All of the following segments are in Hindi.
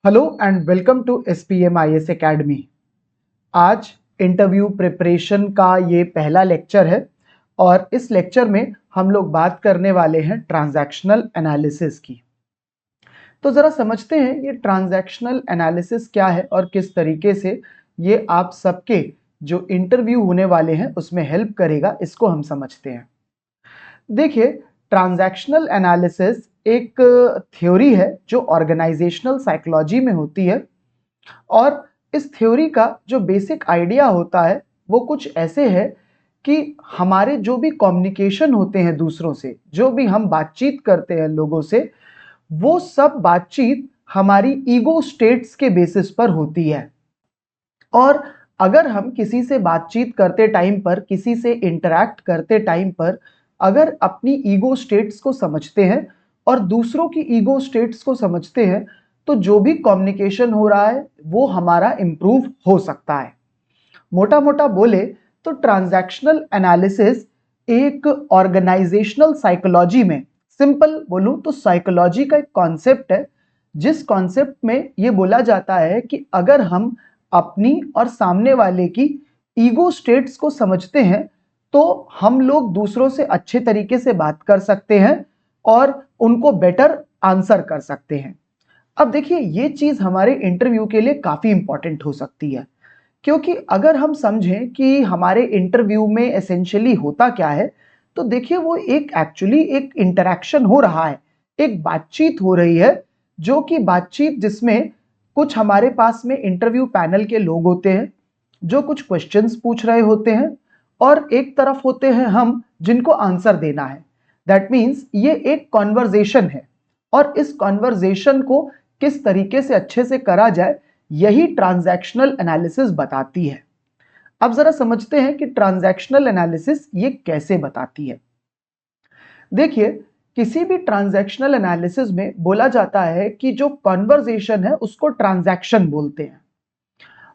Hello and welcome to SPMIS academy. आज इंटरव्यू प्रिपरेशन का ये पहला लेक्चर है और इस लेक्चर में हम लोग बात करने वाले हैं ट्रांजैक्शनल एनालिसिस की। तो ज़रा समझते हैं ये ट्रांजैक्शनल एनालिसिस क्या है और किस तरीके से ये आप सबके जो इंटरव्यू होने वाले हैं उसमें हेल्प करेगा, इसको हम समझते हैं। देखिए, ट्रांजैक्शनल एनालिसिस एक थ्योरी है जो ऑर्गेनाइजेशनल साइकोलॉजी में होती है और इस थ्योरी का जो बेसिक आइडिया होता है वो कुछ ऐसे है कि हमारे जो भी कम्युनिकेशन होते हैं दूसरों से, जो भी हम बातचीत करते हैं लोगों से, वो सब बातचीत हमारी ईगो स्टेट्स के बेसिस पर होती है। और अगर हम किसी से बातचीत करते टाइम पर, किसी से इंटरैक्ट करते टाइम पर अगर अपनी ईगो स्टेट्स को समझते हैं और दूसरों की ईगो स्टेट्स को समझते हैं तो जो भी कम्युनिकेशन हो रहा है वो हमारा इम्प्रूव हो सकता है। मोटा मोटा बोले तो ट्रांजैक्शनल एनालिसिस एक ऑर्गेनाइजेशनल साइकोलॉजी में, सिंपल बोलूं तो साइकोलॉजी का एक कॉन्सेप्ट है, जिस कॉन्सेप्ट में ये बोला जाता है कि अगर हम अपनी और सामने वाले की ईगो स्टेट्स को समझते हैं तो हम लोग दूसरों से अच्छे तरीके से बात कर सकते हैं और उनको बेटर आंसर कर सकते हैं। अब देखिए, ये चीज हमारे इंटरव्यू के लिए काफी इंपॉर्टेंट हो सकती है, क्योंकि अगर हम समझें कि हमारे इंटरव्यू में एसेंशियली होता क्या है, तो देखिए वो एक एक्चुअली एक इंटरेक्शन हो रहा है, एक बातचीत हो रही है, जो कि बातचीत जिसमें कुछ हमारे पास में इंटरव्यू पैनल के लोग होते हैं जो कुछ क्वेश्चंस पूछ रहे होते हैं और एक तरफ होते हैं हम जिनको आंसर देना है। दैट मीन्स ये एक कॉन्वर्जेशन है और इस कॉन्वर्जेशन को किस तरीके से अच्छे से करा जाए यही ट्रांजैक्शनल एनालिसिस बताती है। अब जरा समझते हैं कि ट्रांजैक्शनल एनालिसिस ये कैसे बताती है। देखिए, किसी भी ट्रांजैक्शनल एनालिसिस में बोला जाता है कि जो कॉन्वर्जेशन है उसको ट्रांजैक्शन बोलते हैं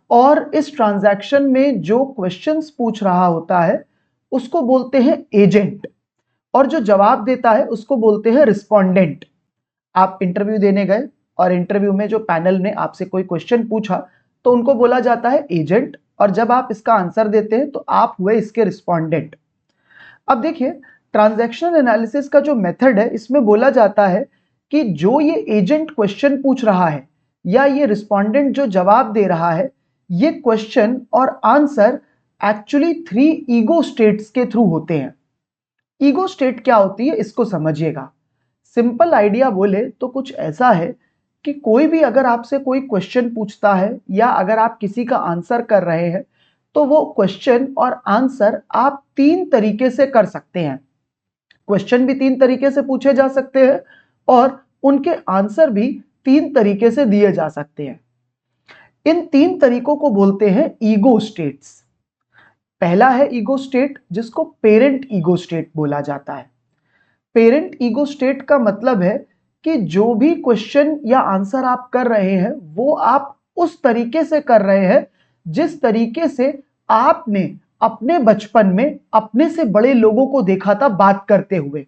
और इस ट्रांजैक्शन में जो क्वेश्चंस पूछ रहा होता है उसको बोलते हैं एजेंट और जो जवाब देता है उसको बोलते हैं रिस्पोंडेंट। आप इंटरव्यू देने गए और इंटरव्यू में जो पैनल ने आपसे कोई क्वेश्चन पूछा तो उनको बोला जाता है एजेंट, और जब आप इसका आंसर देते हैं तो आप हुए इसके रिस्पोंडेंट। अब देखिए, ट्रांजैक्शनल एनालिसिस का जो मेथड है इसमें बोला जाता है कि जो ये एजेंट क्वेश्चन पूछ रहा है या ये रिस्पोंडेंट जो जवाब दे रहा है, ये क्वेश्चन और आंसर एक्चुअली 3 ईगो स्टेट्स के थ्रू होते हैं। ईगो स्टेट क्या होती है इसको समझिएगा। सिंपल आइडिया बोले तो कुछ ऐसा है कि कोई भी अगर आपसे कोई क्वेश्चन पूछता है या अगर आप किसी का आंसर कर रहे हैं तो वो क्वेश्चन और आंसर आप 3 तरीके से कर सकते हैं। क्वेश्चन भी 3 तरीके से पूछे जा सकते हैं और उनके आंसर भी 3 तरीके से दिए जा सकते हैं। इन 3 तरीकों को बोलते हैं ईगो स्टेट्स। पहला है ईगो स्टेट जिसको पेरेंट ईगो स्टेट बोला जाता है। पेरेंट ईगो स्टेट का मतलब है कि जो भी क्वेश्चन या आंसर आप कर रहे हैं वो आप उस तरीके से कर रहे हैं जिस तरीके से आपने अपने बचपन में अपने से बड़े लोगों को देखा था बात करते हुए।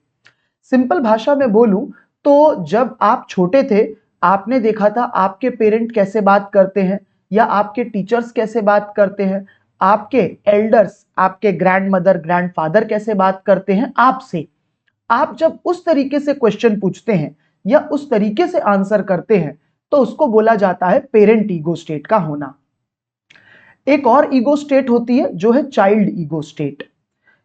सिंपल भाषा में बोलूं तो जब आप छोटे थे आपने देखा था आपके पेरेंट कैसे बात करते हैं या आपके टीचर्स कैसे बात करते हैं, आपके एल्डर्स, आपके ग्रैंड मदर, ग्रैंडफादर कैसे बात करते हैं आपसे। आप जब उस तरीके से क्वेश्चन पूछते हैं या उस तरीके से आंसर करते हैं तो उसको बोला जाता है पेरेंट ईगो स्टेट का होना। एक और ईगो स्टेट होती है जो है चाइल्ड ईगो स्टेट।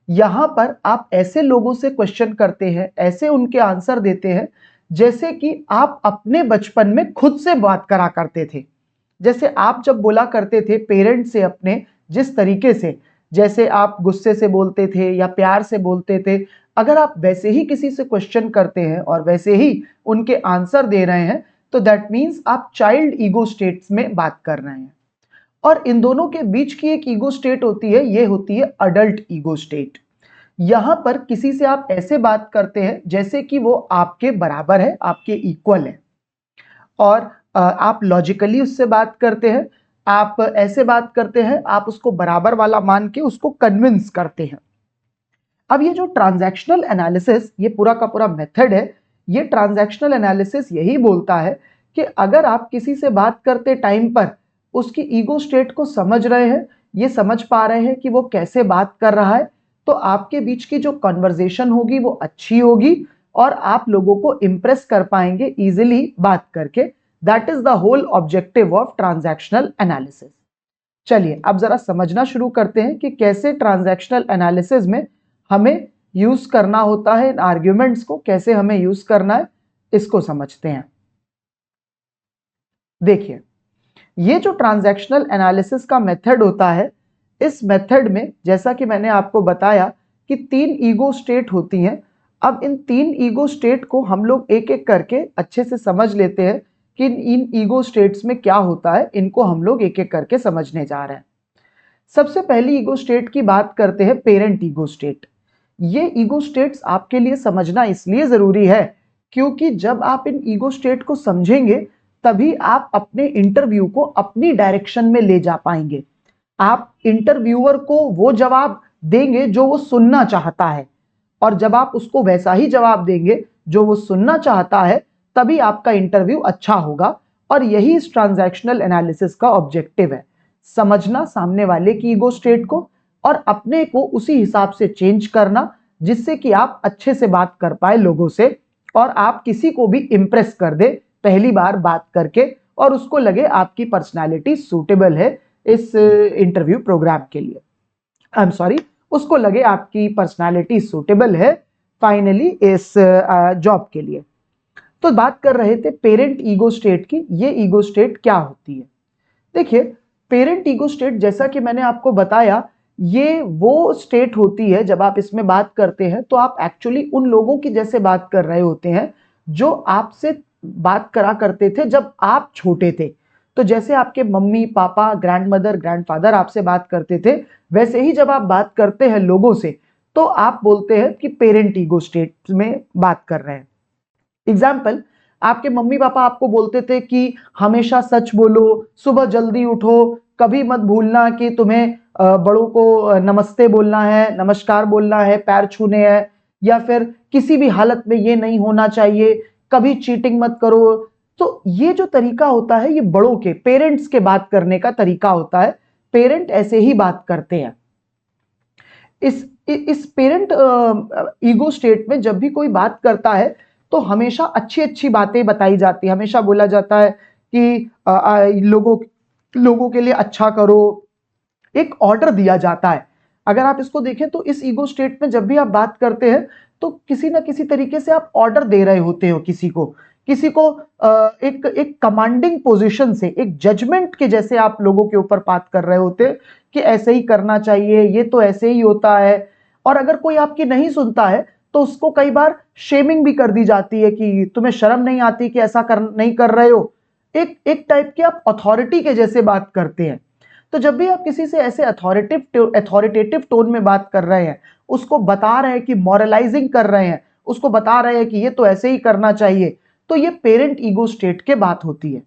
यहां पर आप ऐसे लोगों से क्वेश्चन करते हैं, ऐसे उनके आंसर देते हैं जैसे कि आप अपने बचपन में खुद से बात करा करते थे। जैसे आप जब बोला करते थे पेरेंट से अपने, जिस तरीके से, जैसे आप गुस्से से बोलते थे या प्यार से बोलते थे, अगर आप वैसे ही किसी से क्वेश्चन करते हैं और वैसे ही उनके आंसर दे रहे हैं तो दैट मीन्स आप चाइल्ड ईगो स्टेट्स में बात कर रहे हैं। और इन दोनों के बीच की एक ईगो स्टेट होती है, ये होती है अडल्ट ईगो स्टेट। यहां पर किसी से आप ऐसे बात करते हैं जैसे कि वो आपके बराबर है, आपके इक्वल है, और आप लॉजिकली उससे बात करते हैं, आप ऐसे बात करते हैं, आप उसको बराबर वाला मान के उसको कन्विंस करते हैं। अब ये जो ट्रांजैक्शनल एनालिसिस, ये पूरा का पूरा मेथड है, ये ट्रांजैक्शनल एनालिसिस यही बोलता है कि अगर आप किसी से बात करते टाइम पर उसकी ईगो स्टेट को समझ रहे हैं, ये समझ पा रहे हैं कि वो कैसे बात कर रहा है, तो आपके बीच की जो कन्वर्सेशन होगी वो अच्छी होगी और आप लोगों को इंप्रेस कर पाएंगे इजीली बात करके। That is the whole objective of transactional analysis. चलिए अब जरा समझना शुरू करते हैं कि कैसे ट्रांजैक्शनल एनालिसिस में हमें यूज करना होता है, इन आर्ग्यूमेंट्स को कैसे हमें यूज करना है, इसको समझते हैं। देखिए, ये जो ट्रांजैक्शनल एनालिसिस का मेथड होता है, इस मेथड में जैसा कि मैंने आपको बताया कि 3 ईगो स्टेट होती हैं। अब इन 3 ईगो स्टेट को हम लोग एक एक करके अच्छे से समझ लेते हैं कि इन ईगो स्टेट्स में क्या होता है। इनको हम लोग एक एक करके समझने जा रहे हैं। सबसे पहली ईगो स्टेट की बात करते हैं, पेरेंट ईगो स्टेट। ये ईगो स्टेट्स आपके लिए समझना इसलिए जरूरी है क्योंकि जब आप इन ईगो स्टेट को समझेंगे तभी आप अपने इंटरव्यू को अपनी डायरेक्शन में ले जा पाएंगे। आप इंटरव्यूअर को वो जवाब देंगे जो वो सुनना चाहता है, और जब आप उसको वैसा ही जवाब देंगे जो वो सुनना चाहता है तभी आपका इंटरव्यू अच्छा होगा। और यही इस ट्रांजैक्शनल एनालिसिस का ऑब्जेक्टिव है, समझना सामने वाले की ईगो स्टेट को और अपने को उसी हिसाब से चेंज करना जिससे कि आप अच्छे से बात कर पाए लोगों से और आप किसी को भी इंप्रेस कर दे पहली बार बात करके और उसको लगे आपकी पर्सनालिटी सूटेबल है इस इंटरव्यू प्रोग्राम के लिए। आई एम सॉरी, उसको लगे आपकी पर्सनालिटी सूटेबल है फाइनली इस जॉब के लिए। तो बात कर रहे थे पेरेंट ईगो स्टेट की। ये ईगो स्टेट क्या होती है? देखिए, पेरेंट ईगो स्टेट जैसा कि मैंने आपको बताया, ये वो स्टेट होती है जब आप इसमें बात करते हैं तो आप एक्चुअली उन लोगों की जैसे बात कर रहे होते हैं जो आपसे बात करा करते थे जब आप छोटे थे। तो जैसे आपके मम्मी पापा, ग्रैंडमदर, ग्रैंडफादर आपसे बात करते थे, वैसे ही जब आप बात करते हैं लोगों से तो आप बोलते हैं कि पेरेंट ईगो स्टेट में बात कर रहे हैं। एग्जाम्पल, आपके मम्मी पापा आपको बोलते थे कि हमेशा सच बोलो, सुबह जल्दी उठो, कभी मत भूलना कि तुम्हें बड़ों को नमस्ते बोलना है, नमस्कार बोलना है, पैर छूने हैं, या फिर किसी भी हालत में ये नहीं होना चाहिए, कभी चीटिंग मत करो। तो ये जो तरीका होता है ये बड़ों के, पेरेंट्स के बात करने का तरीका होता है। पेरेंट ऐसे ही बात करते हैं। इस पेरेंट ईगो स्टेट में जब भी कोई बात करता है तो हमेशा अच्छी अच्छी बातें बताई जाती है, हमेशा बोला जाता है कि लोगों के लिए अच्छा करो, एक ऑर्डर दिया जाता है। अगर आप इसको देखें तो इस ईगो स्टेट में जब भी आप बात करते हैं तो किसी ना किसी तरीके से आप ऑर्डर दे रहे होते हो किसी को एक कमांडिंग पोजीशन से, एक जजमेंट के जैसे आप लोगों के ऊपर बात कर रहे होते हैं कि ऐसे ही करना चाहिए, ये तो ऐसे ही होता है। और अगर कोई आपकी नहीं सुनता है तो उसको कई बार शेमिंग भी कर दी जाती है कि तुम्हें शर्म नहीं आती कि ऐसा नहीं कर रहे हो। एक टाइप के आप अथॉरिटी के जैसे बात करते हैं। तो जब भी आप किसी से ऐसे अथॉरिटेटिव टोन में बात कर रहे हैं, उसको बता रहे हैं कि मॉरलाइजिंग कर रहे हैं, उसको बता रहे हैं कि ये तो ऐसे ही करना चाहिए, तो ये पेरेंट ईगो स्टेट के बात होती है।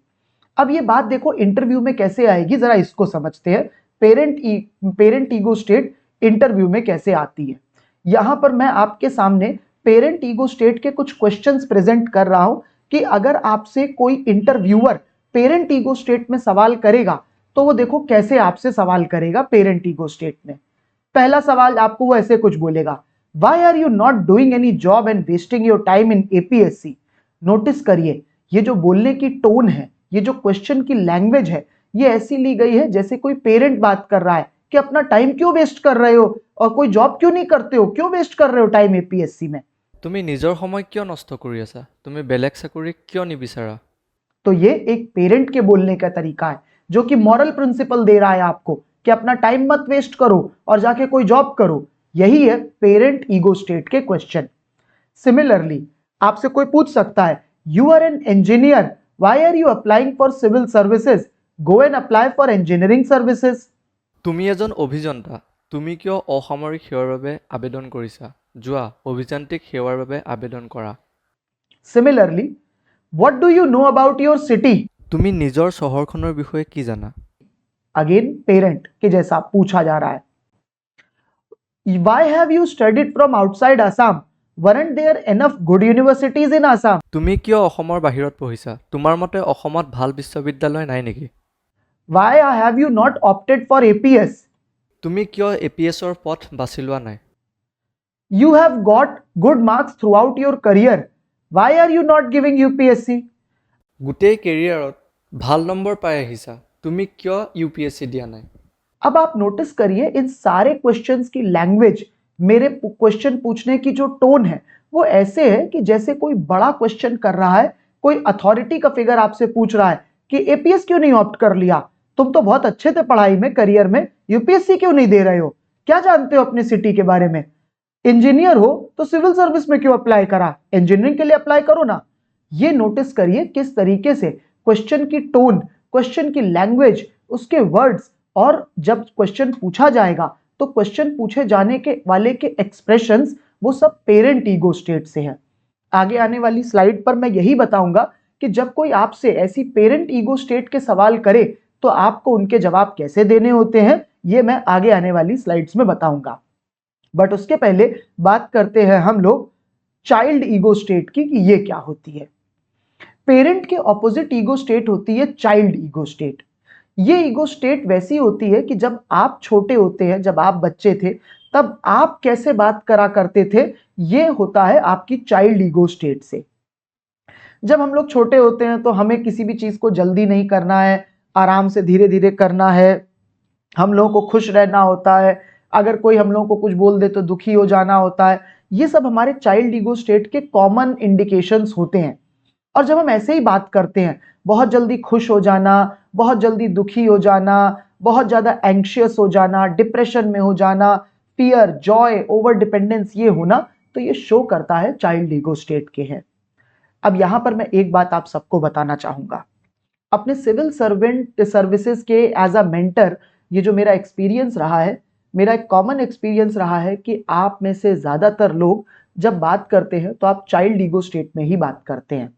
अब ये बात देखो इंटरव्यू में कैसे आएगी, जरा इसको समझते हैं। पेरेंट ईगो स्टेट इंटरव्यू में कैसे आती है। यहां पर मैं आपके सामने पेरेंट ईगो स्टेट के कुछ क्वेश्चंस प्रेजेंट कर रहा हूं कि अगर आपसे कोई इंटरव्यूअर पेरेंट ईगो स्टेट में सवाल करेगा तो वो देखो कैसे आपसे सवाल करेगा पेरेंट ईगो स्टेट में। पहला सवाल आपको वो ऐसे कुछ बोलेगा, why are you not doing any job and wasting your time in APSC. Notice करिए, ये जो बोलने की टोन है, ये जो क्वेश्चन की लैंग्वेज है, ये ऐसी ली गई है जैसे कोई पेरेंट बात कर रहा है कि अपना टाइम क्यों वेस्ट कर रहे हो और कोई जॉब क्यों नहीं करते हो, क्यों वेस्ट कर रहे हो टाइम एपीएससी में। তুমি নিজৰ সময় কিয় নষ্ট কৰি আছা? তুমি বেলেগ চাকৰি কিয় নিবিচাৰা? तो ये एक पेरेंट के बोलने का तरीका है जो कि मॉरल प्रिंसिपल दे रहा है आपको कि अपना टाइम मत वेस्ट करो और जाके कोई जॉब करो। यही है पेरेंट ईगो स्टेट के क्वेश्चन। सिमिलरली आपसे कोई पूछ सकता है, you are an engineer, why are you applying for civil services, go and apply for engineering services. তুমি এজন অভিযন্তা, তুমি কিয় অসামৰিক সেৱাৰ বাবে আবেদন কৰিছা? যোৱা অভিযান্ত্ৰিক সেৱাৰ বাবে আবেদন কৰা। Similarly, what do you know about your city? তুমি নিজৰ চহৰখনৰ বিষয়ে কি জানা? Again parent के जैसा पूछा जा रहा है। Why have you studied from outside Assam? Weren't there enough good universities in Assam? তুমি কিয় অসমৰ বাহিৰত পঢ়িছা? তোমাৰ মতে অসমত ভাল বিশ্ববিদ্যালয় নাই নেকি? Why have you not opted for APS? তুমি কিয় APSৰ পথ বাছি লোৱা নাই? You have got good marks throughout your career. Why are you not giving UPSC? গোটেই কেৰিয়াৰত ভাল নম্বৰ পাই আহিছা, তুমি কিয় UPSC দিয়া নাই? अब आप नोटिस करिए इन सारे क्वेश्चंस की लैंग्वेज, मेरे क्वेश्चन पूछने की जो टोन है वो ऐसे है कि जैसे कोई बड़ा क्वेश्चन कर रहा है, कोई अथॉरिटी का फिगर आपसे पूछ रहा है कि एपीएस क्यों नहीं ऑप्ट कर लिया, तुम तो बहुत अच्छे थे पढ़ाई में, करियर में, यूपीएससी क्यों नहीं दे रहे हो, क्या जानते हो अपने सिटी के बारे में, इंजीनियर हो तो सिविल सर्विस में क्यों अप्लाई करा, इंजीनियरिंग के लिए अप्लाई करो ना। ये नोटिस करिए किस तरीके से क्वेश्चन की टोन, क्वेश्चन की लैंग्वेज, उसके वर्ड्स, और जब क्वेश्चन पूछा जाएगा तो क्वेश्चन पूछे जाने के वाले के एक्सप्रेशंस वो सब पेरेंट ईगो स्टेट से है। आगे आने वाली स्लाइड पर मैं यही बताऊंगा कि जब कोई आपसे ऐसी पेरेंट ईगो स्टेट के सवाल करे तो आपको उनके जवाब कैसे देने होते हैं, ये मैं आगे आने वाली स्लाइड्स में बताऊंगा। बट उसके पहले बात करते हैं हम लोग चाइल्ड ईगो स्टेट की कि ये क्या होती है। पेरेंट के ऑपोजिट ईगो स्टेट होती है चाइल्ड ईगो स्टेट। ये ईगो स्टेट वैसी होती है कि जब आप छोटे होते हैं, जब आप बच्चे थे, तब आप कैसे बात करा करते थे, ये होता है आपकी चाइल्ड ईगो स्टेट से। जब हम लोग छोटे होते हैं तो हमें किसी भी चीज को जल्दी नहीं करना है, आराम से धीरे धीरे करना है, हम लोगों को खुश रहना होता है, अगर कोई हम लोगों को कुछ बोल दे तो दुखी हो जाना होता है। ये सब हमारे चाइल्ड ईगो स्टेट के कॉमन इंडिकेशंस होते हैं। और जब हम ऐसे ही बात करते हैं, बहुत जल्दी खुश हो जाना, बहुत जल्दी दुखी हो जाना, बहुत ज्यादा एंग्शियस हो जाना, डिप्रेशन में हो जाना, फियर, जॉय, ओवर डिपेंडेंस ये होना, तो ये शो करता है चाइल्ड ईगो स्टेट के हैं। अब यहां पर मैं एक बात आप सबको बताना चाहूंगा, अपने सिविल सर्वेंट सर्विसेज के एज अ मेंटर ये जो मेरा एक्सपीरियंस रहा है, मेरा एक कॉमन एक्सपीरियंस रहा है कि आप में से ज्यादातर लोग जब बात करते हैं तो आप चाइल्ड ईगो स्टेट में ही बात करते हैं।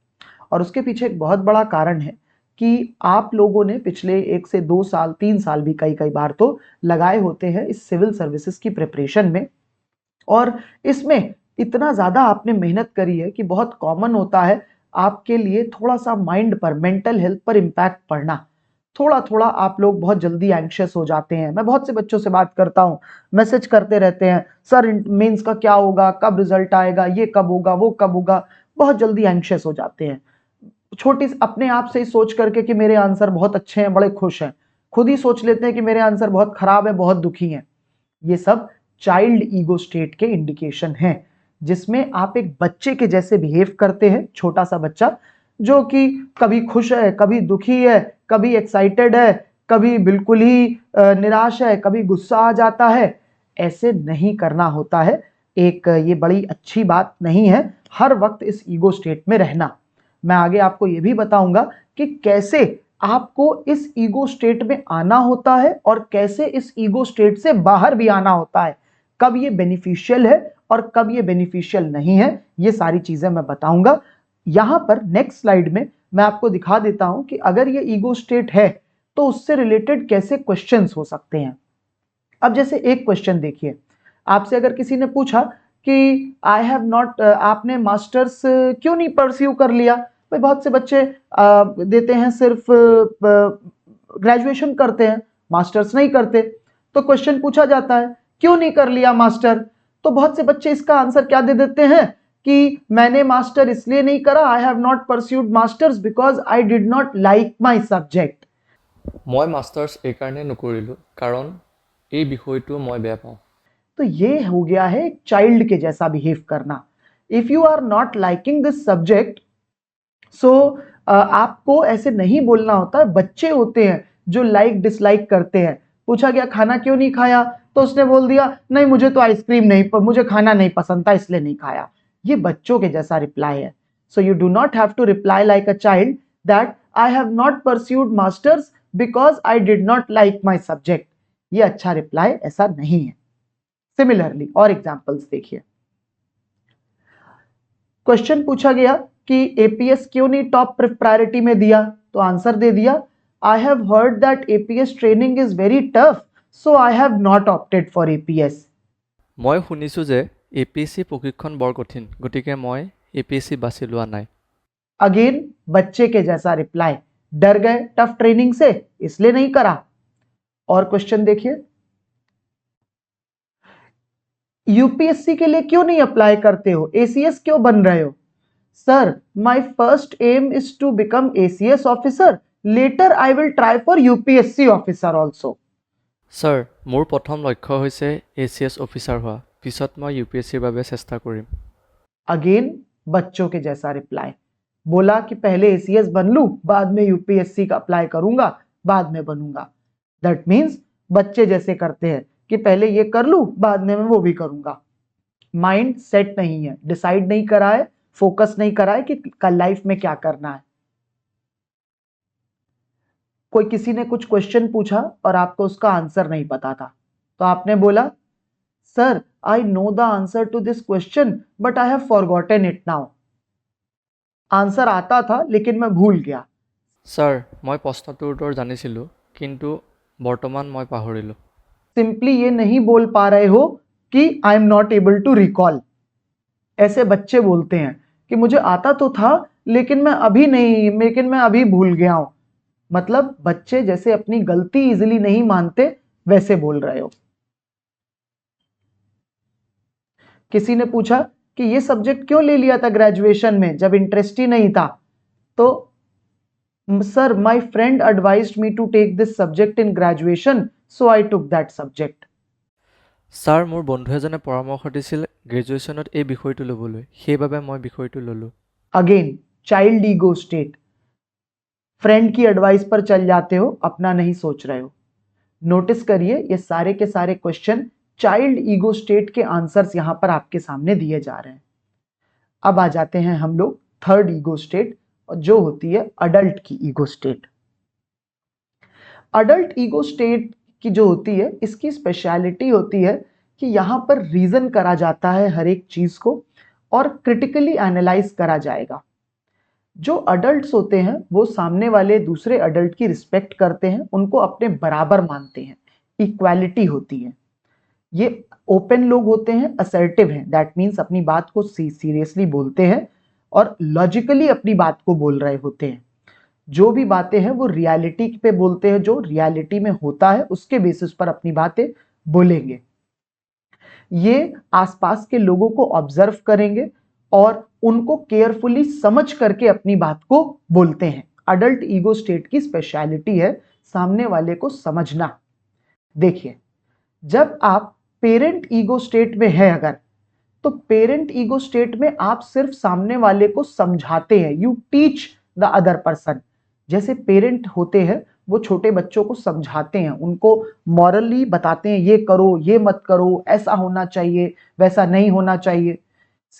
और उसके पीछे एक बहुत बड़ा कारण है कि आप लोगों ने पिछले 1 से 2 साल, 3 साल भी कई कई बार तो लगाए होते हैं इस सिविल सर्विसेज की प्रिपरेशन में, और इसमें इतना ज्यादा आपने मेहनत करी है कि बहुत कॉमन होता है आपके लिए थोड़ा सा माइंड पर, मेंटल हेल्थ पर इम्पैक्ट पड़ना। थोड़ा थोड़ा आप लोग बहुत जल्दी एंग्शियस हो जाते हैं। मैं बहुत से बच्चों से बात करता हूँ, मैसेज करते रहते हैं, सर मेंस का क्या होगा, कब रिजल्ट आएगा, ये कब होगा, वो कब होगा, बहुत जल्दी एंग्शियस हो जाते हैं। छोटी अपने आप से ही सोच करके कि मेरे आंसर बहुत अच्छे हैं, बड़े खुश हैं, खुद ही सोच लेते हैं कि मेरे आंसर बहुत खराब है, बहुत दुखी हैं। ये सब चाइल्ड ईगो स्टेट के इंडिकेशन हैं, जिसमें आप एक बच्चे के जैसे बिहेव करते हैं, छोटा सा बच्चा जो कि कभी खुश है, कभी दुखी है, कभी एक्साइटेड है, कभी बिल्कुल ही निराश है, कभी गुस्सा आ जाता है। ऐसे नहीं करना होता है। एक ये बड़ी अच्छी बात नहीं है हर वक्त इस ईगो स्टेट में रहना। मैं आगे आपको ये भी बताऊंगा कि कैसे आपको इस ईगो स्टेट में आना होता है और कैसे इस ईगो स्टेट से बाहर भी आना होता है, कब ये बेनिफिशियल है और कब ये बेनिफिशियल नहीं है, ये सारी चीजें मैं बताऊंगा। यहां पर नेक्स्ट स्लाइड में मैं आपको दिखा देता हूं कि अगर ये ईगो स्टेट है तो उससे रिलेटेड कैसे क्वेश्चंस हो सकते हैं। अब जैसे एक क्वेश्चन देखिए, आपसे अगर किसी ने पूछा कि आई हैव नॉट, आपने मास्टर्स क्यों नहीं परस्यू कर लिया, भाई बहुत से बच्चे देते हैं सिर्फ ग्रेजुएशन करते हैं, मास्टर्स नहीं करते। तो क्वेश्चन पूछा जाता है क्यों नहीं कर लिया मास्टर, तो बहुत से बच्चे इसका आंसर क्या दे देते हैं कि मैंने मास्टर इसलिए नहीं करा, I have not pursued masters because I did not like my subject. মই মাষ্টাৰ্ছ এইকাৰণে নকৰিলোঁ কাৰণ এই বিষয়টো মই বেয়া পাওঁ। तो ये हो गया है चाइल्ड के जैसा बिहेव करना। If you are not liking this subject, so आपको ऐसे नहीं बोलना होता। बच्चे होते हैं जो लाइक डिसलाइक करते हैं। पूछा गया खाना क्यों नहीं खाया, तो उसने बोल दिया नहीं मुझे तो आइसक्रीम नहीं, मुझे खाना नहीं पसंद था इसलिए नहीं खाया। ये बच्चों के जैसा रिप्लाई है। So you do not have to reply like a child that I have not pursued masters because I did not like my subject. ये अच्छा रिप्लाई ऐसा नहीं है। सिमिलरली और एग्जाम्पल्स देखिए, क्वेश्चन पूछा गया कि एपीएस क्यों नहीं टॉप प्रायोरिटी में दिया, तो आंसर दे दिया I have heard that APS training is very tough so I have not opted for APS. মই শুনিছোঁ যে APSC প্ৰশিক্ষণ বৰ কঠিন, গতিকে মই APSC বাছি লোৱা নাই। अगेन बच्चे के जैसा रिप्लाई, डर गए टफ ट्रेनिंग से इसलिए नहीं करा। और क्वेश्चन देखिए, यूपीएससी के लिए क्यों नहीं अप्लाई करते हो, एसीएस क्यों बन रहे हो? Sir, my first aim is to become ACS officer, later I will try for UPSC officer also. Sir, মোৰ প্ৰথম লক্ষ্য হৈছে ACS অফিচাৰ হোৱা, পিছত মই UPSCৰ বাবে চেষ্টা কৰিম। अगेन बच्चों के जैसा रिप्लाई, बोला कि पहले एसीएस बन लूं, बाद में यूपीएससी का अप्लाई करूंगा, बाद में बनूंगा। दैट मीन्स बच्चे जैसे करते हैं कि पहले ये कर लूं, बाद में मैं वो भी करूंगा। माइंड सेट नहीं है, डिसाइड नहीं करा है, फोकस नहीं करा है कि कल लाइफ में क्या करना है। कोई किसी ने कुछ क्वेश्चन पूछा और आपको उसका आंसर नहीं पता था, तो आपने बोला, sir I know the answer to this question but I have forgotten it now. Answer आता था लेकिन मैं भूल गया। ছাৰ, মই প্ৰশ্নটোৰ উত্তৰ জানিছিলোঁ, কিন্তু বৰ্তমান মই পাহৰিলোঁ। सिंपली ये नहीं बोल पा रहे हो कि I am not able to recall. ऐसे बच्चे बोलते हैं कि मुझे आता तो था लेकिन मैं अभी भूल गया हूं। मतलब बच्चे जैसे अपनी गलती इजीली नहीं मानते वैसे बोल रहे हो। किसी ने पूछा कि ये सब्जेक्ट क्यों ले लिया था ग्रेजुएशन में जब इंटरेस्ट ही नहीं था, तो sir my friend advised me to take this subject in graduation so I took that subject. Sir, মোৰ বন্ধু এজনে পৰামৰ্শ দিছিল গ্ৰেজুৱেশ্যনত এই বিষয়টো ল'বলৈ, সেইবাবে মই বিষয়টো ল'লোঁ। Again child ego state, friend की एडवाइस पर चल जाते हो, अपना नहीं सोच रहे हो। नोटिस करिए ये सारे के सारे क्वेश्चन चाइल्ड ईगो स्टेट के आंसर्स यहां पर आपके सामने दिए जा रहे हैं। अब आ जाते हैं हम लोग थर्ड ईगो स्टेट, जो होती है अडल्ट की ego state. Adult ego state की जो होती है, इसकी स्पेशलिटी होती है कि यहां पर रीजन करा जाता है हर एक चीज को और क्रिटिकली एनालाइज करा जाएगा। जो अडल्ट्स होते हैं वो सामने वाले दूसरे अडल्ट की रिस्पेक्ट करते हैं, उनको अपने बराबर मानते हैं, इक्वालिटी होती है। ये ओपन लोग होते हैं, असर्टिव हैं, दैट मीन्स अपनी बात को सीरियसली बोलते हैं और लॉजिकली अपनी बात को बोल रहे होते हैं। जो भी बातें हैं वो रियलिटी पे बोलते हैं, जो रियलिटी में होता है उसके बेसिस पर अपनी बातें बोलेंगे। ये आसपास के लोगों को ऑब्जर्व करेंगे और उनको केयरफुली समझ करके अपनी बात को बोलते हैं। अडल्ट ईगो स्टेट की स्पेशलिटी है सामने वाले को समझना। देखिए, जब आप पेरेंट ईगो स्टेट में है अगर, तो पेरेंट ईगो स्टेट में आप सिर्फ सामने वाले को समझाते हैं, you teach the other person. जैसे पेरेंट होते हैं वो छोटे बच्चों को समझाते हैं, उनको मॉरली बताते हैं, ये करो, ये मत करो, ऐसा होना चाहिए, वैसा नहीं होना चाहिए।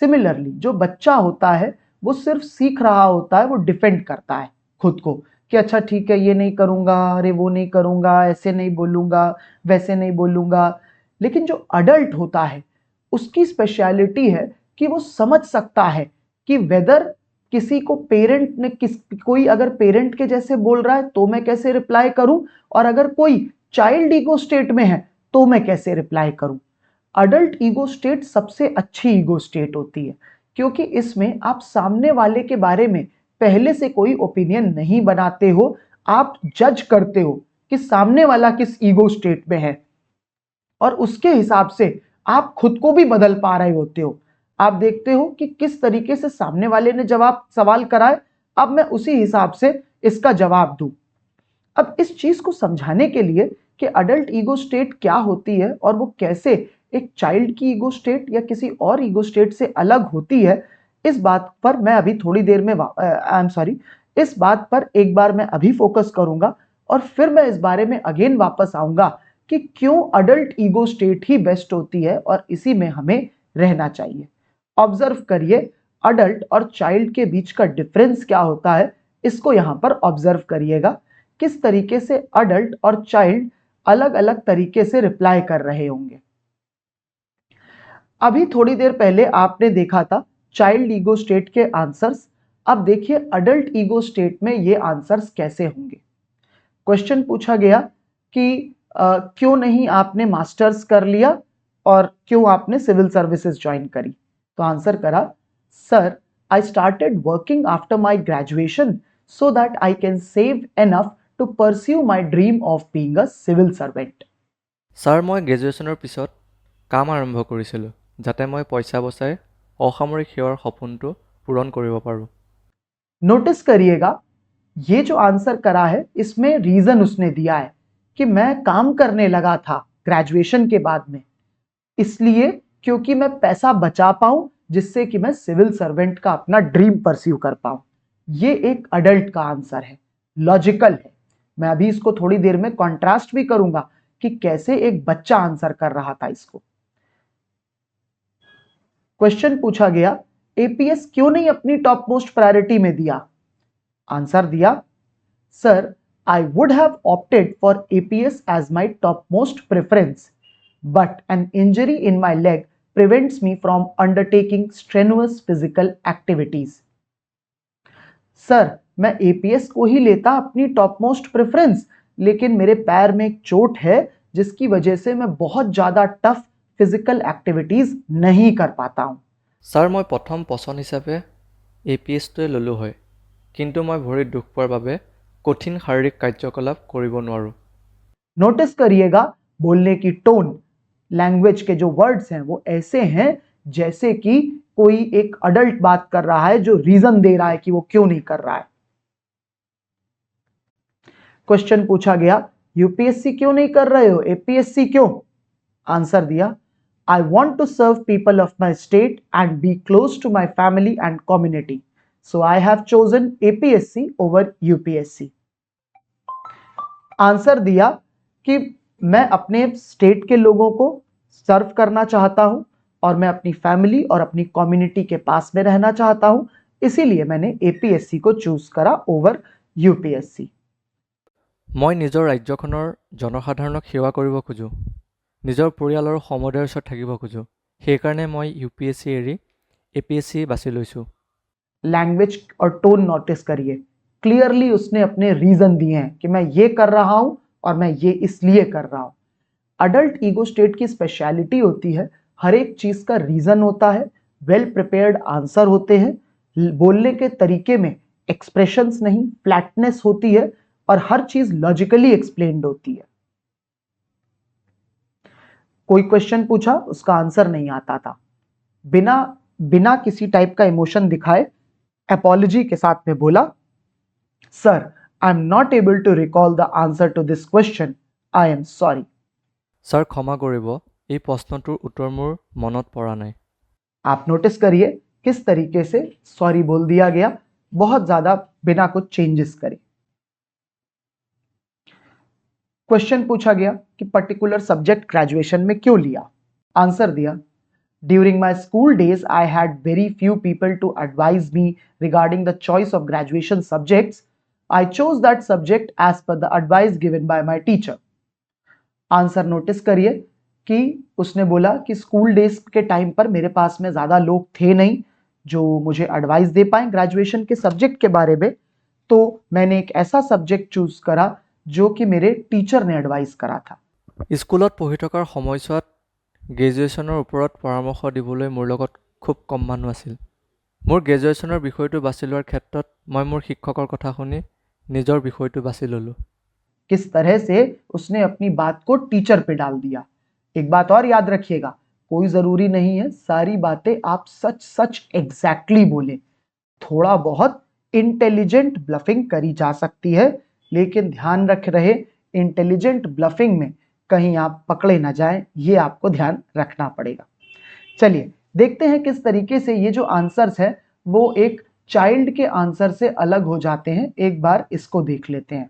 सिमिलरली जो बच्चा होता है वो सिर्फ सीख रहा होता है, वो डिफेंड करता है खुद को कि अच्छा ठीक है, ये नहीं करूंगा, अरे वो नहीं करूंगा, ऐसे नहीं बोलूंगा, वैसे नहीं बोलूंगा। लेकिन जो अडल्ट होता है उसकी स्पेशलिटी है कि वो समझ सकता है कि वेदर किसी को पेरेंट ने कोई अगर पेरेंट के जैसे बोल रहा है तो मैं कैसे रिप्लाई करूं, और अगर कोई चाइल्ड ईगो स्टेट में है तो मैं कैसे रिप्लाई करूं। अडल्ट ईगो स्टेट सबसे अच्छी ईगो स्टेट होती है क्योंकि इसमें आप सामने वाले के बारे में पहले से कोई ओपिनियन नहीं बनाते हो, आप जज करते हो कि सामने वाला किस ईगो स्टेट में है और उसके हिसाब से आप खुद को भी बदल पा रहे होते हो। आप देखते हो कि किस तरीके से सामने वाले ने जवाब सवाल करा है, अब मैं उसी हिसाब से इसका जवाब दूं। अब इस चीज को समझाने के लिए कि अडल्ट ईगो स्टेट क्या होती है और वो कैसे एक चाइल्ड की ईगो स्टेट या किसी और ईगो स्टेट से अलग होती है, इस बात पर मैं अभी थोड़ी देर में इस बात पर एक बार मैं अभी फोकस करूंगा और फिर मैं इस बारे में अगेन वापस आऊंगा कि क्यों अडल्ट ईगो स्टेट ही बेस्ट होती है और इसी में हमें रहना चाहिए। ऑब्जर्व करिए अडल्ट और चाइल्ड के बीच का डिफरेंस क्या होता है, इसको यहां पर ऑब्जर्व करिएगा किस तरीके से अडल्ट और चाइल्ड अलग अलग तरीके से रिप्लाई कर रहे होंगे। अभी थोड़ी देर पहले आपने देखा था चाइल्ड ईगो स्टेट के आंसर्स, अब देखिए अडल्ट ईगो स्टेट में ये आंसर्स कैसे होंगे। क्वेश्चन पूछा गया कि क्यों नहीं आपने मास्टर्स कर लिया और क्यों आपने सिविल सर्विसेज ज्वाइन करी? तो आंसर करा, sir I started working after my graduation so that I can save enough to pursue my dream of being a civil servant. Sir মই গ্ৰেজুৱেশ্যনৰ পিছত কাম আৰম্ভ কৰিছিলোঁ যাতে মই পইচা বচাই অসামৰিক সেৱাৰ সপোনটো পূৰণ কৰিব পাৰোঁ। नोटिस करिएगा ये जो आंसर करा है इसमें रीजन उसने दिया है कि मैं काम करने लगा था ग्रेजुएशन के बाद में, इसलिए क्योंकि मैं पैसा बचा पाऊं जिससे कि मैं सिविल सर्वेंट का अपना ड्रीम परस्यू कर पाऊं। ये एक अडल्ट का आंसर है, लॉजिकल है। मैं अभी इसको थोड़ी देर में कॉन्ट्रास्ट भी करूंगा कि कैसे एक बच्चा आंसर कर रहा था इसको। क्वेश्चन पूछा गया, एपीएस क्यों नहीं अपनी टॉप मोस्ट प्रायोरिटी में दिया? आंसर दिया, sir I would have opted for APS as my top most preference, but an injury in my leg prevents me from undertaking strenuous physical activities. Sir मैं एपीएस को ही लेता अपनी टॉप मोस्ट प्रेफरेंस, लेकिन मेरे पैर में एक चोट है जिसकी वजह से मैं बहुत ज्यादा टफ फिजिकल एक्टिविटीज नहीं कर पाता हूं। ছাৰ মই প্ৰথম পচন্দ হিচাপে APSটোৱে ল'লোঁ হয়, কিন্তু মই ভৰিত দুখ পোৱাৰ বাবে কঠিন শাৰীৰিক কাৰ্যকলাপ কৰিব নোৱাৰোঁ। नोटिस करिएगा बोलने की टोन, लैंग्वेज के जो वर्ड्स हैं वो ऐसे हैं जैसे कि कोई एक अडल्ट बात कर रहा है जो रीजन दे रहा है कि वो क्यों नहीं कर रहा है। क्वेश्चन पूछा गया, यूपीएससी क्यों नहीं कर रहे हो, एपीएससी क्यों? आंसर दिया, I want to serve people of my state and be close to my family and community. So I have chosen APSC over UPSC. Answer दिया कि मैं अपने स्टेट के लोगों को सर्व करना चाहता हूं और मैं अपनी फैमिली और अपनी कम्युनिटी के पास में रहना चाहता हूं, इसीलिए मैंने APSC को चूज करा ओवर UPSC। মই নিজৰ ৰাজ্যখনৰ জনসাধাৰণক সেৱা কৰিব খোজোঁ, নিজৰ পৰিয়ালৰ সমুদায়ৰ ওচৰত থাকিব খোজোঁ, সেইকাৰণে মই UPSC এৰি APSC বাছি লৈছোঁ। लैंग्वेज और टोन नोटिस करिए, क्लियरली उसने अपने रीजन दिए हैं कि मैं ये कर रहा हूं और मैं ये इसलिए कर रहा हूं। अडल्ट ईगो स्टेट की स्पेशलिटी होती है, हर एक चीज का रीजन होता है, वेल प्रिपेयर्ड आंसर होते हैं, बोलने के तरीके में एक्सप्रेशंस नहीं फ्लैटनेस होती है और हर चीज लॉजिकली एक्सप्लेन्ड होती है। कोई क्वेश्चन पूछा उसका आंसर नहीं आता था, बिना किसी टाइप का इमोशन दिखाए अपॉलजी के साथ में बोला, sir I am not able to recall the answer to this question, I am sorry. Sir ক্ষমা কৰিব, এই প্ৰশ্নটোৰ উত্তৰ মোৰ মনত পৰা নাই। आप नोटिस करिए किस तरीके से सॉरी बोल दिया गया, बहुत ज्यादा बिना कुछ चेंजेस करे। क्वेश्चन पूछा गया कि पर्टिकुलर सब्जेक्ट ग्रेजुएशन में क्यों लिया? आंसर दिया, during my school days I had very few people to advise me regarding the choice of graduation subjects, I chose that subject as per the advice given by my teacher. Answer notice करिए कि उसने बोला कि स्कूल डेज के टाइम पर मेरे पास में ज्यादा लोग थे नहीं जो मुझे एडवाइस दे पाए ग्रेजुएशन के सब्जेक्ट के बारे में, तो मैंने एक ऐसा सब्जेक्ट चूज करा जो कि मेरे टीचर ने एडवाइस करा था। স্কুলত পঢ়ি থকাৰ সময়ছোৱাত গ্ৰেজুৱেশ্যনৰ ওপৰত পৰামৰ্শ দিবলৈ মোৰ লগত খুব কম মানুহ আছিল। মোৰ গ্ৰেজুৱেশ্যনৰ বিষয়টো বাছি লোৱাৰ ক্ষেত্ৰত মই মোৰ শিক্ষকৰ কথা শুনি নিজৰ বিষয়টো বাছি ল'লোঁ। किस तरह से उसने अपनी बात को टीचर पे डाल दिया। एक बात और याद रखिएगा, कोई जरूरी नहीं है सारी बातें आप सच सच एग्जैक्टली बोले, थोड़ा बहुत इंटेलिजेंट ब्लफिंग करी जा सकती है, लेकिन ध्यान रख रहे इंटेलिजेंट ब्लफिंग में कहीं आप पकड़े ना जाएं, ये आपको ध्यान रखना पड़ेगा। चलिए देखते हैं किस तरीके से ये जो आंसर्स हैं वो एक चाइल्ड के आंसर से अलग हो जाते हैं। एक बार इसको देख लेते हैं।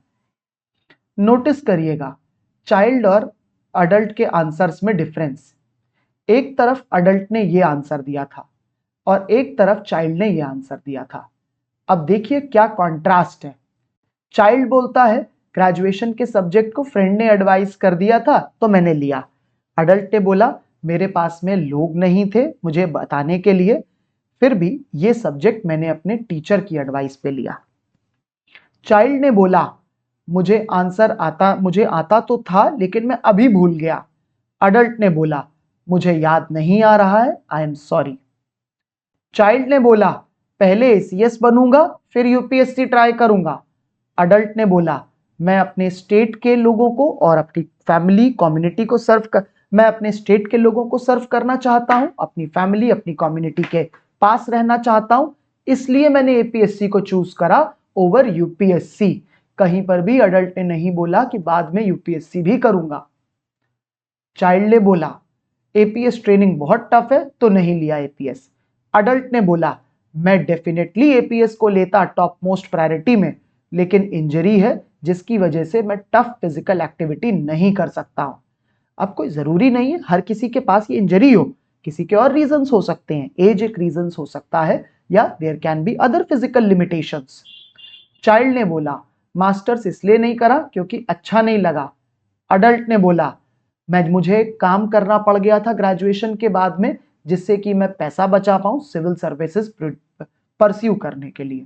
नोटिस करिएगा चाइल्ड और अडल्ट के आंसर्स में डिफरेंस। एक तरफ अडल्ट ने ये आंसर दिया था और एक तरफ चाइल्ड ने ये आंसर दिया था। अब देखिए क्या कॉन्ट्रास्ट है। चाइल्ड बोलता है ग्रेजुएशन के सब्जेक्ट को फ्रेंड ने एडवाइस कर दिया था तो मैंने लिया। अडल्ट ने बोला मेरे पास में लोग नहीं थे मुझे बताने के लिए, फिर भी ये सब्जेक्ट मैंने अपने टीचर की एडवाइस पे लिया। चाइल्ड ने बोला मुझे आता तो था लेकिन मैं अभी भूल गया। अडल्ट ने बोला मुझे याद नहीं आ रहा है, आई एम सॉरी। चाइल्ड ने बोला पहले एसीएस बनूंगा फिर यूपीएससी ट्राई करूंगा। अडल्ट ने बोला मैं अपने स्टेट के लोगों को और अपनी फैमिली कम्युनिटी को मैं अपने स्टेट के लोगों को सर्व करना चाहता हूं, अपनी फैमिली अपनी कम्युनिटी के पास रहना चाहता हूं, इसलिए मैंने एपीएससी को चूज करा ओवर यूपीएससी। कहीं पर भी अडल्ट ने नहीं बोला कि बाद में यूपीएससी भी करूंगा। चाइल्ड ने बोला एपीएस ट्रेनिंग बहुत टफ है तो नहीं लिया एपीएस। अडल्ट ने बोला मैं डेफिनेटली एपीएस को लेता टॉप मोस्ट प्रायोरिटी में, लेकिन इंजरी है जिसकी वजह से मैं टफ फिजिकल एक्टिविटी नहीं कर सकता हूं। अब कोई जरूरी नहीं है हर किसी के पास ये इंजरी हो, किसी के और रीजंस हो सकते हैं, एज एक रीजंस हो सकता है या there can be other physical limitations. Child ने बोला मास्टर्स इसलिए नहीं करा क्योंकि अच्छा नहीं लगा। अडल्ट ने बोला मुझे काम करना पड़ गया था ग्रेजुएशन के बाद में जिससे कि मैं पैसा बचा पाऊं सिविल सर्विसेज परस्यू करने के लिए।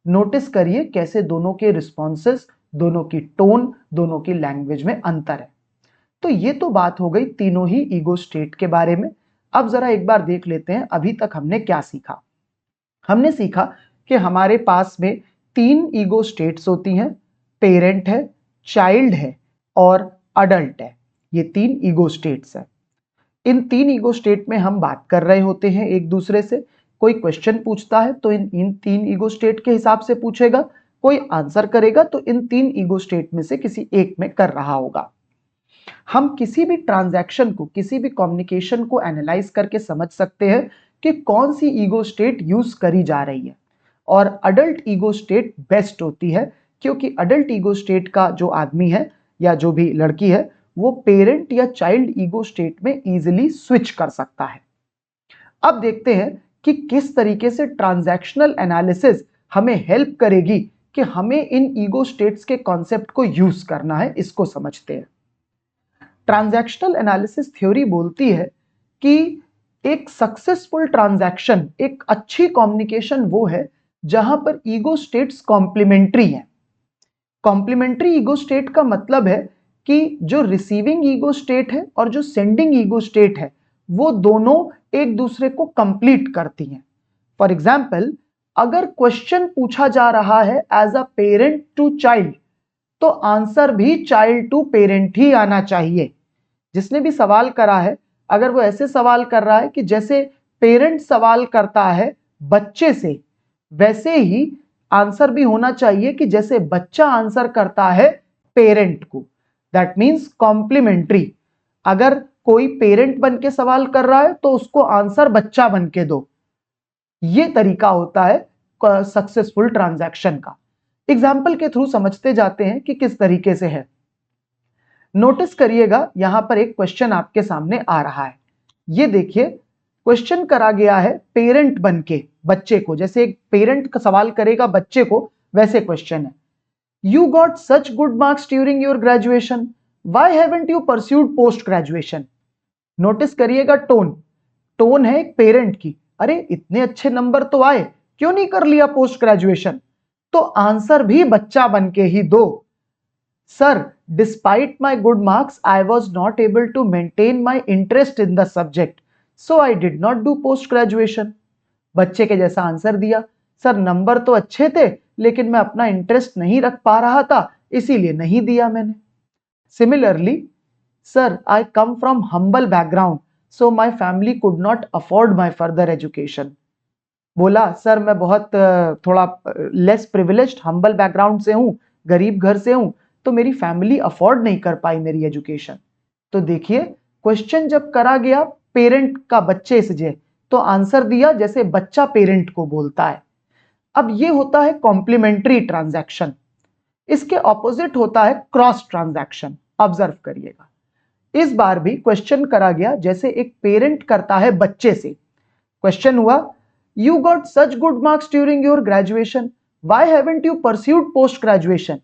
नोटिस करिए कैसे दोनों के रिस्पॉन्सेस, दोनों की टोन, दोनों की लैंग्वेज में अंतर है। तो ये तो बात हो गई तीनों ही ईगो स्टेट के बारे में। अब जरा एक बार देख लेते हैं अभी तक हमने क्या सीखा। हमने सीखा कि हमारे पास में 3 ईगो स्टेट्स होती हैं, पेरेंट है, चाइल्ड है और अडल्ट है। ये 3 ईगो स्टेट्स हैं। इन 3 ईगो स्टेट में हम बात कर रहे होते हैं एक दूसरे से। कोई क्वेश्चन पूछता है तो इन 3 ईगो स्टेट के हिसाब से पूछेगा, कोई आंसर करेगा तो इन 3 ईगो स्टेट में से किसी एक में कर रहा होगा। हम किसी भी ट्रांजैक्शन को, किसी भी कम्युनिकेशन को एनालाइज करके समझ सकते हैं कि कौन सी ईगो स्टेट यूज करी जा रही है। और अडल्ट ईगो स्टेट बेस्ट होती है क्योंकि अडल्ट ईगो स्टेट का जो आदमी है या जो भी लड़की है वो पेरेंट या चाइल्ड ईगो स्टेट में इजीली स्विच कर सकता है। अब देखते हैं कि किस तरीके से ट्रांजैक्शनल एनालिसिस हमें हेल्प करेगी कि हमें इन ईगो स्टेट्स के कॉन्सेप्ट को यूज करना है, इसको समझते हैं। ट्रांजैक्शनल एनालिसिस थ्योरी बोलती है कि एक सक्सेसफुल ट्रांजैक्शन, एक अच्छी कम्युनिकेशन वो है जहां पर ईगो स्टेट्स कॉम्प्लीमेंट्री हैं। कॉम्प्लीमेंट्री ईगो स्टेट का मतलब है कि जो रिसीविंग ईगो स्टेट है और जो सेंडिंग ईगो स्टेट है वो दोनों एक दूसरे को कंप्लीट करती हैं। फॉर एग्जाम्पल, अगर क्वेश्चन पूछा जा रहा है as a parent to child तो आंसर भी चाइल्ड टू पेरेंट ही आना चाहिए। जिसने भी सवाल करा है अगर वो ऐसे सवाल कर रहा है कि जैसे पेरेंट सवाल करता है बच्चे से, वैसे ही आंसर भी होना चाहिए कि जैसे बच्चा आंसर करता है पेरेंट को। That means complementary. अगर कोई पेरेंट बन के सवाल कर रहा है तो उसको आंसर बच्चा बन के दो। ये तरीका होता है सक्सेसफुल ट्रांजैक्शन का। एग्जाम्पल के थ्रू समझते जाते हैं कि किस तरीके से है। नोटिस करिएगा यहां पर एक क्वेश्चन आपके सामने आ रहा है। ये देखिए क्वेश्चन करा गया है पेरेंट बन के बच्चे को, जैसे एक पेरेंट का सवाल करेगा बच्चे को वैसे क्वेश्चन है। You got such good marks during your graduation. Why haven't you pursued post graduation? Notice करिएगा टोन है एक पेरेंट की, अरे इतने अच्छे नंबर तो आए, क्यों नहीं कर लिया पोस्ट ग्रेजुएशन? तो आंसर भी बच्चा बन के ही दो। Sir, despite my good marks I was not able to maintain my interest in the subject, so I did not do post graduation. बच्चे के जैसा आंसर दिया, सर नंबर तो अच्छे थे लेकिन मैं अपना इंटरेस्ट नहीं रख पा रहा था इसीलिए नहीं दिया मैंने। Similarly, sir I come from humble background so my family could not afford my further education. बोला सर मैं बहुत थोड़ा लेस प्रिविलेज्ड हम्बल बैकग्राउंड से हूं, गरीब घर से हूं, तो मेरी फैमिली अफोर्ड नहीं कर पाई मेरी एजुकेशन। तो देखिए क्वेश्चन जब करा गया पेरेंट का बच्चे से तो आंसर दिया जैसे बच्चा पेरेंट को बोलता है। अब ये होता है कॉम्प्लीमेंट्री ट्रांजैक्शन। इसके ऑपोजिट होता है क्रॉस ट्रांजैक्शन। ऑब्जर्व करिएगा, इस बार भी क्वेश्चन करा गया जैसे एक पेरेंट करता है बच्चे से। क्वेश्चन हुआ you got such good marks during your graduation, why haven't you pursued post graduation.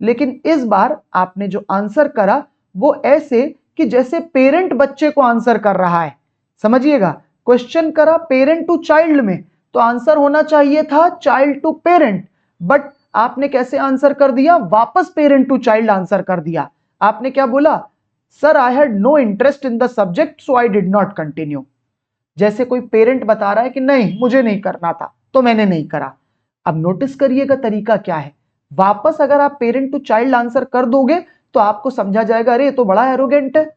लेकिन इस बार आपने जो आंसर करा वो ऐसे कि जैसे पेरेंट बच्चे को आंसर कर रहा है। समझिएगा, क्वेश्चन करा पेरेंट टू चाइल्ड में तो आंसर होना चाहिए था चाइल्ड टू पेरेंट, बट आपने कैसे आंसर कर दिया, वापस पेरेंट टू चाइल्ड आंसर कर दिया। आपने क्या बोला, sir I had no interest in the subject so I did not continue. जैसे कोई पेरेंट बता रहा है कि नहीं मुझे नहीं करना था तो मैंने नहीं करा। अब नोटिस करिएगा तरीका क्या है, वापस अगर आप पेरेंट टू चाइल्ड आंसर कर दोगे तो आपको समझा जाएगा अरे ये तो बड़ा एरोगेंट है,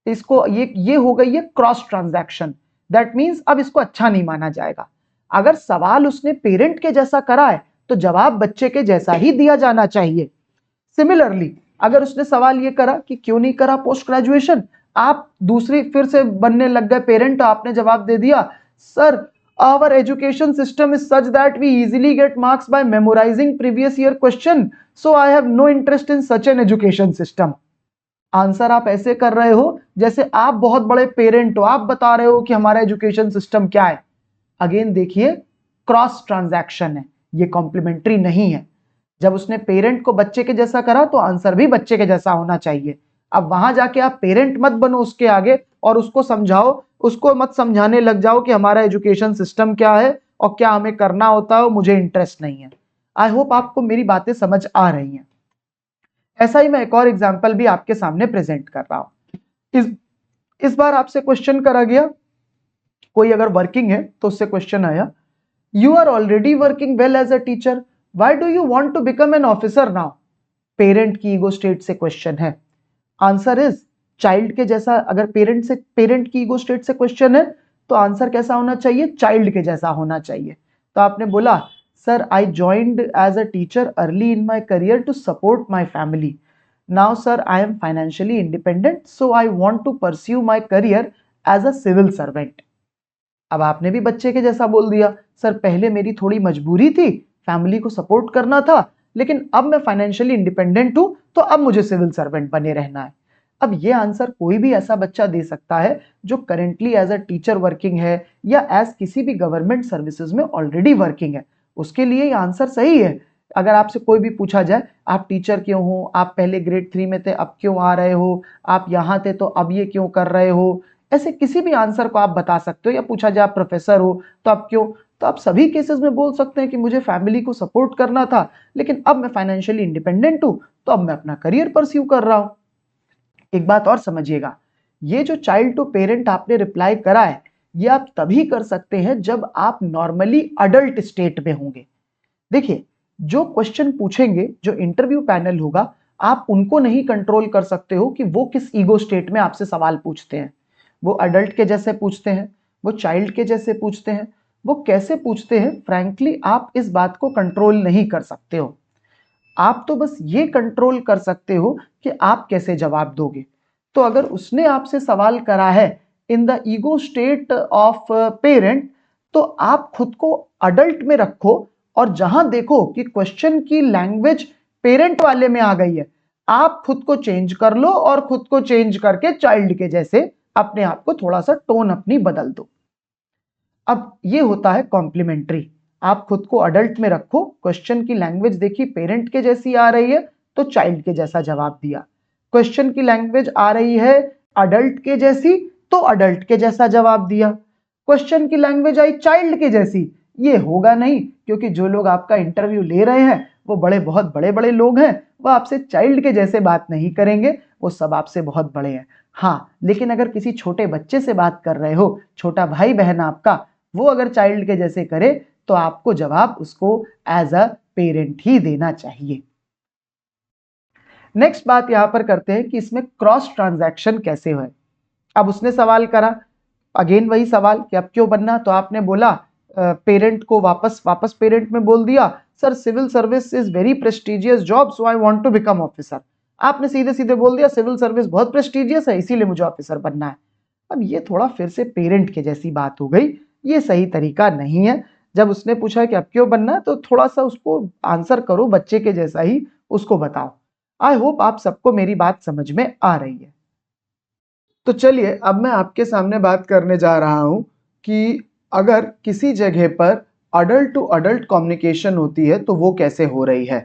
इसको ये हो गई है क्रॉस ट्रांजैक्शन। दैट मींस अब इसको अच्छा नहीं माना जाएगा। अगर सवाल उसने पेरेंट के जैसा करा है तो जवाब बच्चे के जैसा ही दिया जाना चाहिए। सिमिलरली अगर उसने सवाल ये करा कि क्यों नहीं करा पोस्ट ग्रेजुएशन, आप दूसरी फिर से बनने लग गए पेरेंट, आपने जवाब दे दिया sir our education system is such that we easily get marks by memorizing previous year question, so I have no interest in such an education system। Answer आप ऐसे कर रहे हो जैसे आप बहुत बड़े पेरेंट हो, आप बता रहे हो कि हमारा एजुकेशन सिस्टम क्या है। अगेन देखिए क्रॉस ट्रांजैक्शन है, ये कॉम्प्लीमेंट्री नहीं है। जब उसने पेरेंट को बच्चे के जैसा करा तो आंसर भी बच्चे के जैसा होना चाहिए। अब वहां जाके आप पेरेंट मत बनो उसके आगे और उसको समझाओ, उसको मत समझाने लग जाओ कि हमारा एजुकेशन सिस्टम क्या है और क्या हमें करना होता है, मुझे इंटरेस्ट नहीं है। आई होप आपको मेरी बातें समझ आ रही हैं। ऐसा ही मैं एक और एग्जांपल भी आपके सामने प्रेजेंट कर रहा हूं। इस बार आपसे क्वेश्चन करा गया, कोई अगर वर्किंग है तो उससे क्वेश्चन आया you are already working well as a teacher, why do you want to become an officer now. Parent की ईगो स्टेट से क्वेश्चन है। आंसर इज चाइल्ड के जैसा। अगर पेरेंट की ईगो स्टेट से क्वेश्चन है तो आंसर कैसा होना चाहिए, चाइल्ड के जैसा होना चाहिए। तो आपने बोला sir I joined as a teacher early in my career to support my family, now sir I am financially independent so I want to pursue my career as a civil servant. अब आपने भी बच्चे के जैसा बोल दिया सर पहले मेरी थोड़ी मजबूरी थी, फैमिली को सपोर्ट करना था, लेकिन अब मैं फाइनेंशियली इंडिपेंडेंट हूं तो अब मुझे सिविल सर्वेंट बने रहना है। अब ये आंसर कोई भी ऐसा बच्चा दे सकता है जो currently as a teacher working है या एज किसी भी गवर्नमेंट सर्विसेज में ऑलरेडी वर्किंग है, उसके लिए ये आंसर सही है। अगर आपसे कोई भी पूछा जाए आप टीचर क्यों हो, आप पहले ग्रेड 3 में थे अब क्यों आ रहे हो, आप यहाँ थे तो अब ये क्यों कर रहे हो, ऐसे किसी भी आंसर को आप बता सकते हो। या पूछा जाए आप प्रोफेसर हो तो अब क्यों, तो आप सभी केसेस में बोल सकते हैं कि मुझे फैमिली को सपोर्ट करना था लेकिन अब मैं फाइनेंशियली इंडिपेंडेंट हूं तो अब मैं अपना करियर परस्यू कर रहा हूं। एक बात और समझिएगा, ये जो चाइल्ड टू पेरेंट आपने रिप्लाई करा है ये आप तभी कर सकते हैं जब आप नॉर्मली अडल्ट स्टेट में होंगे। देखिए जो क्वेश्चन पूछेंगे, जो इंटरव्यू पैनल होगा, आप उनको नहीं कंट्रोल कर सकते हो कि वो किस ईगो स्टेट में आपसे सवाल पूछते हैं। वो अडल्ट के जैसे पूछते हैं, वो चाइल्ड के जैसे पूछते हैं, वो कैसे पूछते हैं फ्रैंकली आप इस बात को कंट्रोल नहीं कर सकते हो। आप तो बस ये कंट्रोल कर सकते हो कि आप कैसे जवाब दोगे। तो अगर उसने आपसे सवाल करा है in the ego state of parent तो आप खुद को अडल्ट में रखो और जहां देखो कि क्वेश्चन की लैंग्वेज पेरेंट वाले में आ गई है, आप खुद को चेंज कर लो और खुद को चेंज करके चाइल्ड के जैसे अपने आप को थोड़ा सा टोन अपनी बदल दो। अब ये होता है कॉम्प्लीमेंट्री। आप खुद को अडल्ट में रखो, क्वेश्चन की लैंग्वेज देखी पेरेंट के जैसी आ रही है तो चाइल्ड के जैसा जवाब दिया, क्वेश्चन की लैंग्वेज आ रही है अडल्ट के जैसी तो अडल्ट के जैसा जवाब दिया, क्वेश्चन की लैंग्वेज आई चाइल्ड के जैसी, ये होगा नहीं क्योंकि जो लोग आपका इंटरव्यू ले रहे हैं वो बहुत बड़े बड़े लोग हैं, वो आपसे चाइल्ड के जैसे बात नहीं करेंगे, वो सब आपसे बहुत बड़े हैं। हाँ लेकिन अगर किसी छोटे बच्चे से बात कर रहे हो, छोटा भाई बहन आपका, वो अगर चाइल्ड के जैसे करे तो आपको जवाब उसको एज अ पेरेंट ही देना चाहिए। नेक्स्ट बात यहां पर करते हैं कि इसमें क्रॉस ट्रांजैक्शन कैसे है। अब उसने सवाल करा, अगेन वही सवाल कि अब क्यों बनना, तो आपने बोला पेरेंट को वापस पेरेंट में बोल दिया sir civil service is very prestigious job so I want to become officer. आपने सीधे सीधे बोल दिया सिविल सर्विस बहुत प्रेस्टिजियस है इसीलिए मुझे ऑफिसर बनना है। अब ये थोड़ा फिर से पेरेंट के जैसी बात हो गई, ये सही तरीका नहीं है। जब उसने पूछा कि अब क्यों बनना है तो थोड़ा सा उसको आंसर करो बच्चे के जैसा ही, उसको बताओ। आई होप आप सबको मेरी बात समझ में आ रही है। तो चलिए अब मैं आपके सामने बात करने जा रहा हूं कि अगर किसी जगह पर अडल्ट टू अडल्ट कम्युनिकेशन होती है तो वो कैसे हो रही है।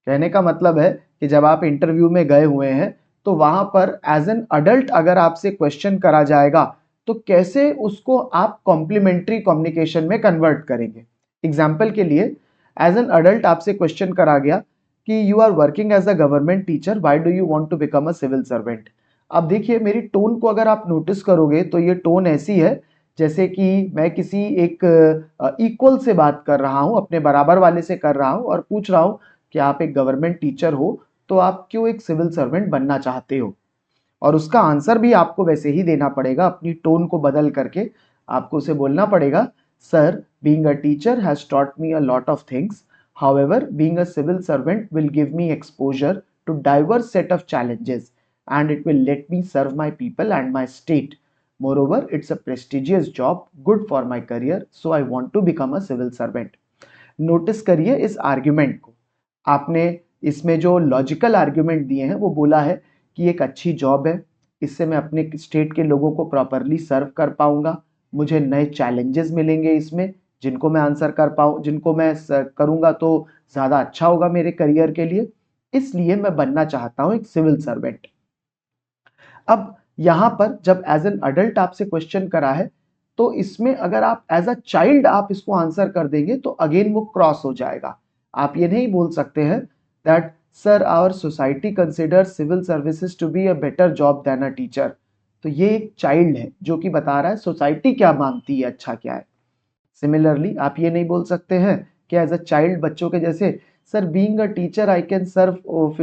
कहने का मतलब है कि जब आप इंटरव्यू में गए हुए हैं तो वहां पर एज एन अडल्ट अगर आपसे क्वेश्चन करा जाएगा तो कैसे उसको आप कॉम्प्लीमेंट्री कम्युनिकेशन में कन्वर्ट करेंगे। एग्जाम्पल के लिए एज एन अडल्ट आपसे क्वेश्चन करा गया कि you are working as a government teacher, why do you want to become a civil servant. अब देखिए मेरी टोन को अगर आप नोटिस करोगे तो ये टोन ऐसी है जैसे कि मैं किसी एक इक्वल से बात कर रहा हूँ, अपने बराबर वाले से कर रहा हूँ और पूछ रहा हूँ कि आप एक गवर्नमेंट टीचर हो तो आप क्यों एक सिविल सर्वेंट बनना चाहते हो। और उसका आंसर भी आपको वैसे ही देना पड़ेगा, अपनी टोन को बदल करके आपको उसे बोलना पड़ेगा, sir being a teacher has taught me a lot of things, however being a civil servant will give me exposure to diverse set of challenges and it will let me serve my people and my state. Moreover, it's a prestigious job, good for my career, so I want to become a civil servant. Notice करिए इस आर्ग्यूमेंट को, आपने इसमें जो लॉजिकल आर्ग्यूमेंट दिए हैं वो बोला है कि एक अच्छी जॉब है, इससे मैं अपने स्टेट के लोगों को प्रॉपरली सर्व कर पाऊंगा, मुझे नए चैलेंजेस मिलेंगे इसमें जिनको मैं आंसर कर पाऊँ, जिनको मैं करूंगा तो ज़्यादा अच्छा होगा मेरे करियर के लिए, इसलिए मैं बनना चाहता हूँ एक सिविल सर्वेंट। अब यहां पर जब एज एन अडल्ट आपसे क्वेश्चन करा है तो इसमें अगर आप एज अ चाइल्ड आप इसको आंसर कर देंगे तो अगेन वो क्रॉस हो जाएगा। आप ये नहीं बोल सकते हैं that sir our society consider civil services to be a better job than a teacher. तो ये एक चाइल्ड है जो कि बता रहा है सोसाइटी क्या मानती है, अच्छा क्या है। सिमिलरली आप ये नहीं बोल सकते हैं कि एज अ चाइल्ड बच्चों के जैसे sir being a teacher I can serve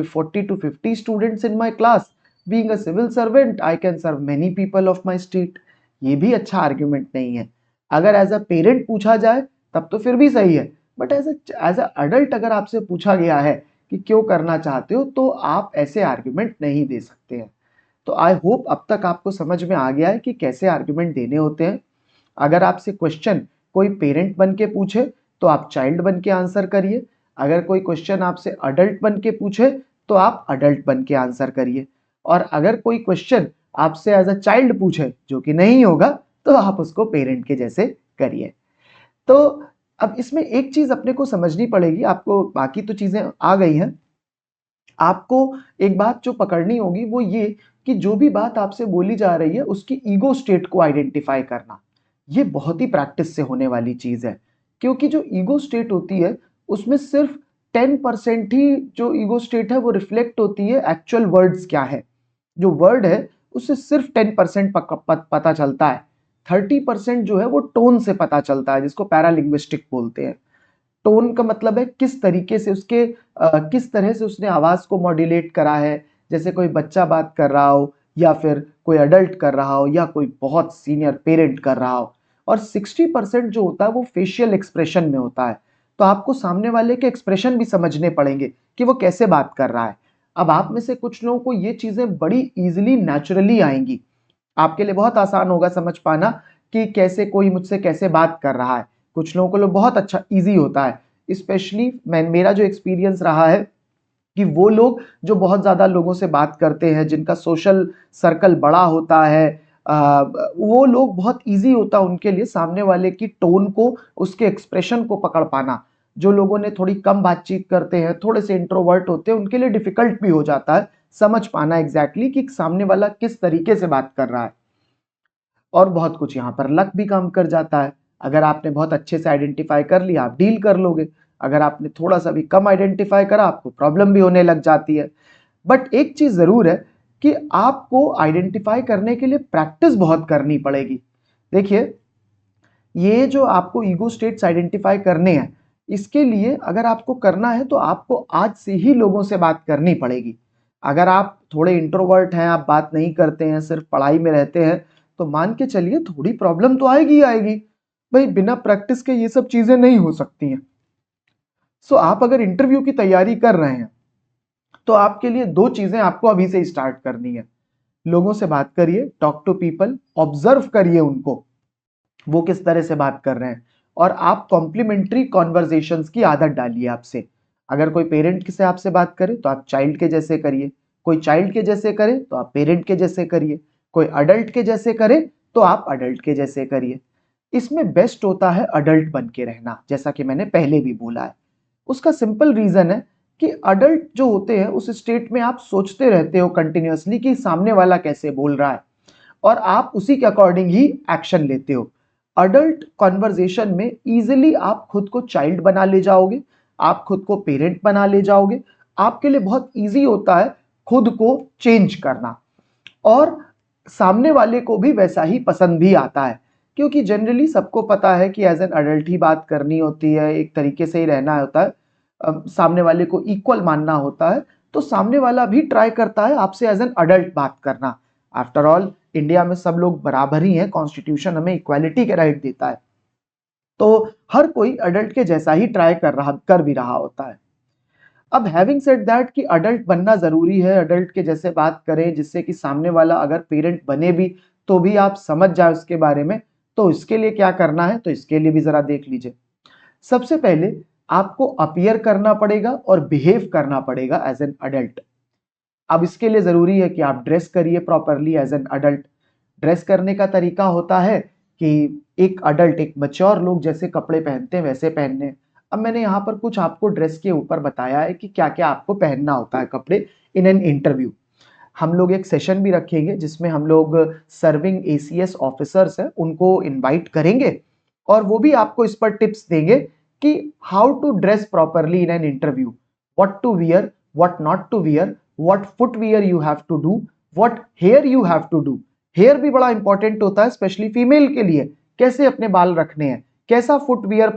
40 to 50 students in my class, being a civil servant I can serve many people of my state. ये भी अच्छा आर्ग्यूमेंट नहीं है। अगर एज अ पेरेंट पूछा जाए तब तो फिर भी सही है, बट एज अ अडल्ट अगर आपसे पूछा गया है कि क्यों करना चाहते हो तो आप ऐसे आर्ग्यूमेंट नहीं दे सकते हैं। तो आई होप अब तक आपको समझ में आ गया है कि कैसे आर्ग्यूमेंट देने होते हैं। अगर आपसे क्वेश्चन कोई पेरेंट बन के पूछे तो आप चाइल्ड बन के आंसर करिए, अगर कोई क्वेश्चन आपसे अडल्ट बन के पूछे तो आप अडल्ट बन के आंसर करिए, और अगर कोई क्वेश्चन आपसे एज अ चाइल्ड पूछे जो कि नहीं होगा तो आप उसको पेरेंट के जैसे करिए। तो अब इसमें एक चीज अपने को समझनी पड़ेगी, आपको बाकी तो चीजें आ गई हैं, आपको एक बात जो पकड़नी होगी वो ये कि जो भी बात आपसे बोली जा रही है उसकी ईगो स्टेट को आइडेंटिफाई करना, ये बहुत ही प्रैक्टिस से होने वाली चीज है। क्योंकि जो ईगो स्टेट होती है उसमें सिर्फ 10% ही जो ईगो स्टेट है वो रिफ्लेक्ट होती है एक्चुअल वर्ड्स क्या है। जो वर्ड है उससे सिर्फ 10% पता चलता है, 30% जो है वो टोन से पता चलता है जिसको पैरालिंग्विस्टिक बोलते हैं। टोन का मतलब है किस तरीके से उसके किस तरह से उसने आवाज को मॉड्यूलेट करा है, जैसे कोई बच्चा बात कर रहा हो या फिर कोई अडल्ट कर रहा हो या कोई बहुत सीनियर पेरेंट कर रहा हो। और 60% जो होता है वो फेशियल एक्सप्रेशन में होता है, तो आपको सामने वाले के एक्सप्रेशन भी समझने पड़ेंगे कि वो कैसे बात कर रहा है। अब आप में से कुछ लोगों को ये चीजें बड़ी इजिली नेचुरली आएंगी, आपके लिए बहुत आसान होगा समझ पाना कि कैसे कोई मुझसे कैसे बात कर रहा है। कुछ लोगों को बहुत अच्छा इजी होता है, स्पेशली मेरा जो एक्सपीरियंस रहा है कि वो लोग जो बहुत ज़्यादा लोगों से बात करते हैं, जिनका सोशल सर्कल बड़ा होता है, वो लोग बहुत इजी होता है उनके लिए सामने वाले की टोन को, उसके एक्सप्रेशन को पकड़ पाना। जो लोगों ने थोड़ी कम बातचीत करते हैं, थोड़े से इंट्रोवर्ट होते हैं, उनके लिए डिफिकल्ट भी हो जाता है समझ पाना एग्जैक्टली कि सामने वाला किस तरीके से बात कर रहा है। और बहुत कुछ यहाँ पर लक भी काम कर जाता है। अगर आपने बहुत अच्छे से आइडेंटिफाई कर लिया आप डील कर लोगे, अगर आपने थोड़ा सा भी कम आइडेंटिफाई करा आपको प्रॉब्लम भी होने लग जाती है। बट एक चीज जरूर है कि आपको आइडेंटिफाई करने के लिए प्रैक्टिस बहुत करनी पड़ेगी। देखिए ये जो आपको ईगो स्टेट्स आइडेंटिफाई करने हैं, इसके लिए अगर आपको करना है तो आपको आज से ही लोगों से बात करनी पड़ेगी। अगर आप थोड़े इंट्रोवर्ट हैं, आप बात नहीं करते हैं, सिर्फ पढ़ाई में रहते हैं, तो मान के चलिए थोड़ी प्रॉब्लम तो आएगी ही आएगी। भाई बिना प्रैक्टिस के ये सब चीजें नहीं हो सकती हैं। सो आप अगर इंटरव्यू की तैयारी कर रहे हैं तो आपके लिए दो चीजें आपको अभी से स्टार्ट करनी है। लोगों से बात करिए, टॉक टू पीपल, ऑब्जर्व करिए उनको वो किस तरह से बात कर रहे हैं, और आप कॉम्प्लीमेंट्री कॉन्वर्जेशंस की आदत डालिए आपसे। अगर कोई पेरेंट से आपसे बात करे तो आप चाइल्ड के जैसे करिए, कोई चाइल्ड के जैसे करे तो आप पेरेंट के जैसे करिए, कोई अडल्ट के जैसे करे तो आप अडल्ट के जैसे करिए। इसमें बेस्ट होता है अडल्ट बन के रहना, जैसा कि मैंने पहले भी बोला है। उसका सिंपल रीजन है कि अडल्ट जो होते हैं उस स्टेट में आप सोचते रहते हो कंटिन्यूअसली कि सामने वाला कैसे बोल रहा है, और आप उसी के अकॉर्डिंग ही एक्शन लेते हो। अडल्ट कॉन्वर्जेशन में इजिली आप खुद को चाइल्ड बना ले जाओगे, आप खुद को पेरेंट बना ले जाओगे। आपके लिए बहुत इजी होता है खुद को चेंज करना। और सामने वाले को भी वैसा ही पसंद भी आता है, क्योंकि जनरली सबको पता है कि एज एन अडल्ट ही बात करनी होती है, एक तरीके से ही रहना होता है, सामने वाले को इक्वल मानना होता है, तो सामने वाला भी ट्राई करता है आपसे एज एन अडल्ट बात करना। आफ्टर ऑल इंडिया में सब लोग बराबर ही हैं, कॉन्स्टिट्यूशन हमें इक्वालिटी के राइट देता है, तो हर कोई अडल्ट के जैसा ही ट्राई कर भी रहा होता है। अब हैविंग सेड दैट कि अडल्ट बनना जरूरी है, अडल्ट के जैसे बात करें जिससे कि सामने वाला अगर पेरेंट बने भी तो भी आप समझ जाए उसके बारे में, तो इसके लिए क्या करना है, तो इसके लिए भी जरा देख लीजिए। सबसे पहले आपको अपीयर करना पड़ेगा और बिहेव करना पड़ेगा एज एन अडल्ट। अब इसके लिए जरूरी है कि आप ड्रेस करिए properly as an adult. Dress करने का तरीका होता है कि एक अडल्ट, एक मैच्योर लोग जैसे कपड़े पहनते हैं वैसे पहनने। अब मैंने यहाँ पर कुछ आपको ड्रेस के ऊपर बताया है कि क्या क्या आपको पहनना होता है कपड़े इन एन इंटरव्यू। हम लोग एक सेशन भी रखेंगे जिसमें हम लोग सर्विंग एसीएस ऑफिसर्स हैं उनको इनवाइट करेंगे और वो भी आपको इस पर टिप्स देंगे कि how to dress properly in an interview, what to wear, what not to wear, what footwear you have to do, what hair you have to do. Hair भी बड़ा इंपॉर्टेंट होता है स्पेशली फीमेल के लिए, कैसे अपने बाल रखने हैं, कैसा फुटवियर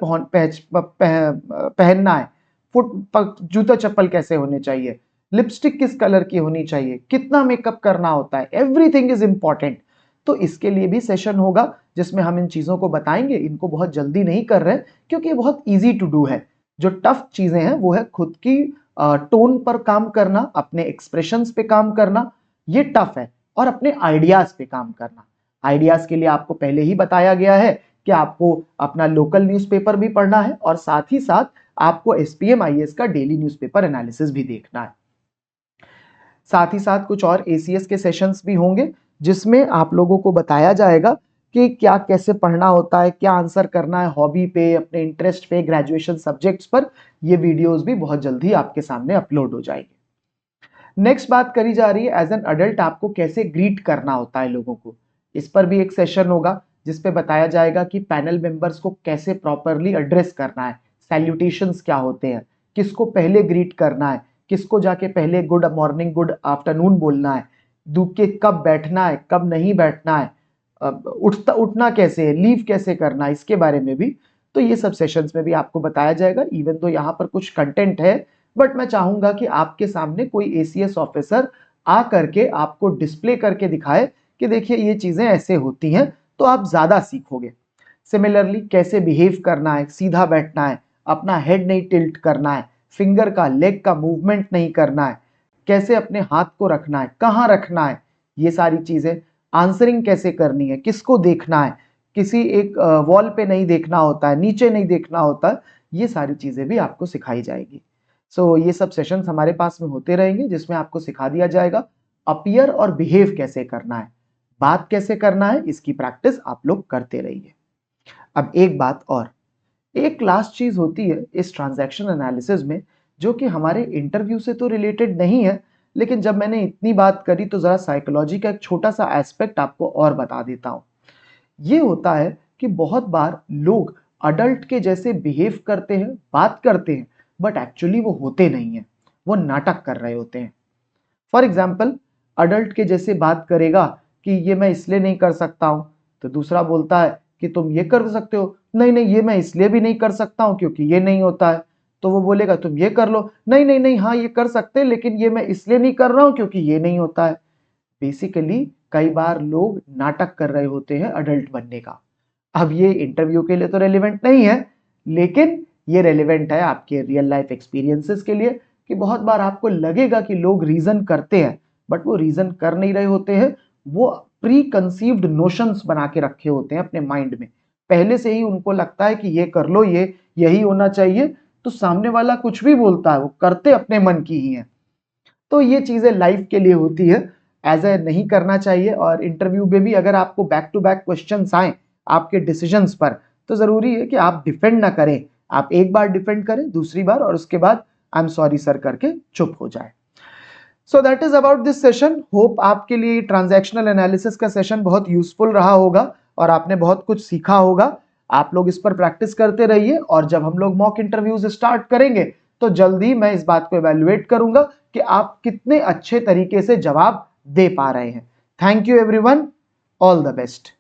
पहनना है, जूता चप्पल कैसे होने चाहिए, लिपस्टिक किस कलर की होनी चाहिए, कितना मेकअप करना होता है, एवरीथिंग इज इंपॉर्टेंट। तो इसके लिए भी सेशन होगा जिसमें हम इन चीजों को बताएंगे। इनको बहुत जल्दी नहीं कर रहे क्योंकि ये बहुत इजी टू डू है। जो टफ चीजें हैं वो है खुद की टोन पर काम करना, अपने एक्सप्रेशंस पे काम करना, ये टफ है, और अपने आइडियाज पे काम करना। आइडियाज के लिए आपको पहले ही बताया गया है कि आपको अपना लोकल न्यूज़पेपर भी पढ़ना है और साथ ही साथ आपको एसपीएम आईएएस का डेली न्यूज़पेपर एनालिसिस भी देखना है। साथ ही साथ कुछ और एसीएस के सेशंस भी होंगे जिसमें आप लोगों को बताया जाएगा कि क्या कैसे पढ़ना होता है, क्या आंसर करना है हॉबी पे, अपने इंटरेस्ट पे, ग्रेजुएशन सब्जेक्ट्स पर। ये वीडियोस भी बहुत जल्दी आपके सामने अपलोड हो जाएंगे। नेक्स्ट बात करी जा रही है एज एन अडल्ट आपको कैसे ग्रीट करना होता है लोगों को। इस पर भी एक सेशन होगा जिसपे बताया जाएगा कि पैनल मेंबर्स को कैसे प्रॉपरली एड्रेस करना है, सैल्यूटेशंस क्या होते हैं, किसको पहले ग्रीट करना है, किसको जाके पहले गुड मॉर्निंग गुड आफ्टरनून बोलना है, के कब बैठना है कब नहीं बैठना है, उठना कैसे है, लीव कैसे करना है, इसके बारे में भी। तो ये सब सेशंस में भी आपको बताया जाएगा। इवन तो यहाँ पर कुछ कंटेंट है बट मैं चाहूंगा कि आपके सामने कोई एसीएस ऑफिसर आ करके आपको डिस्प्ले करके दिखाए कि देखिए ये चीजें ऐसे होती हैं, तो आप ज्यादा सीखोगे। सिमिलरली कैसे बिहेव करना है, सीधा बैठना है, अपना हेड नहीं टिल्ट करना है, फिंगर का लेग का मूवमेंट नहीं करना है, कैसे अपने हाथ को रखना है, कहाँ रखना है, ये सारी चीजें। आंसरिंग कैसे करनी है, किसको देखना है, किसी एक वॉल पे नहीं देखना होता है, नीचे नहीं देखना होता है, ये सारी चीजें भी आपको सिखाई जाएगी। सो ये सब सेशंस हमारे पास में होते रहेंगे जिसमें आपको सिखा दिया जाएगा अपीयर और बिहेव कैसे करना है, बात कैसे करना है, इसकी प्रैक्टिस आप लोग करते रहिए। अब एक बात और, एक लास्ट चीज होती है इस ट्रांजैक्शन एनालिसिस में जो कि हमारे इंटरव्यू से तो रिलेटेड नहीं है, लेकिन जब मैंने इतनी बात करी तो जरा साइकोलॉजी का एक छोटा सा एस्पेक्ट आपको और बता देता हूं। ये होता है कि बहुत बार लोग अडल्ट के जैसे बिहेव करते हैं, बात करते हैं, बट एक्चुअली वो होते नहीं हैं, वो नाटक कर रहे होते हैं। फॉर एग्जाम्पल, अडल्ट के जैसे बात करेगा कि ये मैं इसलिए नहीं कर सकता हूं, तो दूसरा बोलता है कि तुम ये कर सकते हो, नहीं नहीं ये मैं इसलिए भी नहीं कर सकता हूं क्योंकि ये नहीं होता है। तो वो बोलेगा तुम ये कर लो, नहीं नहीं नहीं हाँ ये कर सकते हैं लेकिन ये मैं इसलिए नहीं कर रहा हूं क्योंकि ये नहीं होता है। बेसिकली कई बार लोग नाटक कर रहे होते हैं अडल्ट बनने का। अब ये इंटरव्यू के लिए तो रेलिवेंट नहीं है, लेकिन ये रेलिवेंट है आपके रियल लाइफ एक्सपीरियंसेस के लिए कि बहुत बार आपको लगेगा कि लोग रीजन करते हैं बट वो रीजन कर नहीं रहे होते हैं, वो प्री कंसीव्ड नोशंस बना के रखे होते हैं अपने माइंड में। पहले से ही उनको लगता है कि ये कर लो, ये यही होना चाहिए, तो सामने वाला कुछ भी बोलता है वो करते अपने मन की ही है। तो ये चीजें लाइफ के लिए होती है, एज ए नहीं करना चाहिए। और इंटरव्यू में भी अगर आपको बैक टू बैक क्वेश्चंस आए आपके डिसीजंस पर, तो जरूरी है कि आप डिफेंड ना करें, आप एक बार डिफेंड करें, दूसरी बार, और उसके बाद आई एम सॉरी सर करके चुप हो जाए। So that is about this session. Hope आपके लिए ट्रांजैक्शनल एनालिसिस का सेशन बहुत यूजफुल रहा होगा और आपने बहुत कुछ सीखा होगा। आप लोग इस पर प्रैक्टिस करते रहिए और जब हम लोग मॉक इंटरव्यूज स्टार्ट करेंगे तो जल्दी मैं इस बात को इवैल्यूएट करूंगा कि आप कितने अच्छे तरीके से जवाब दे पा रहे हैं। Thank you everyone. All the best.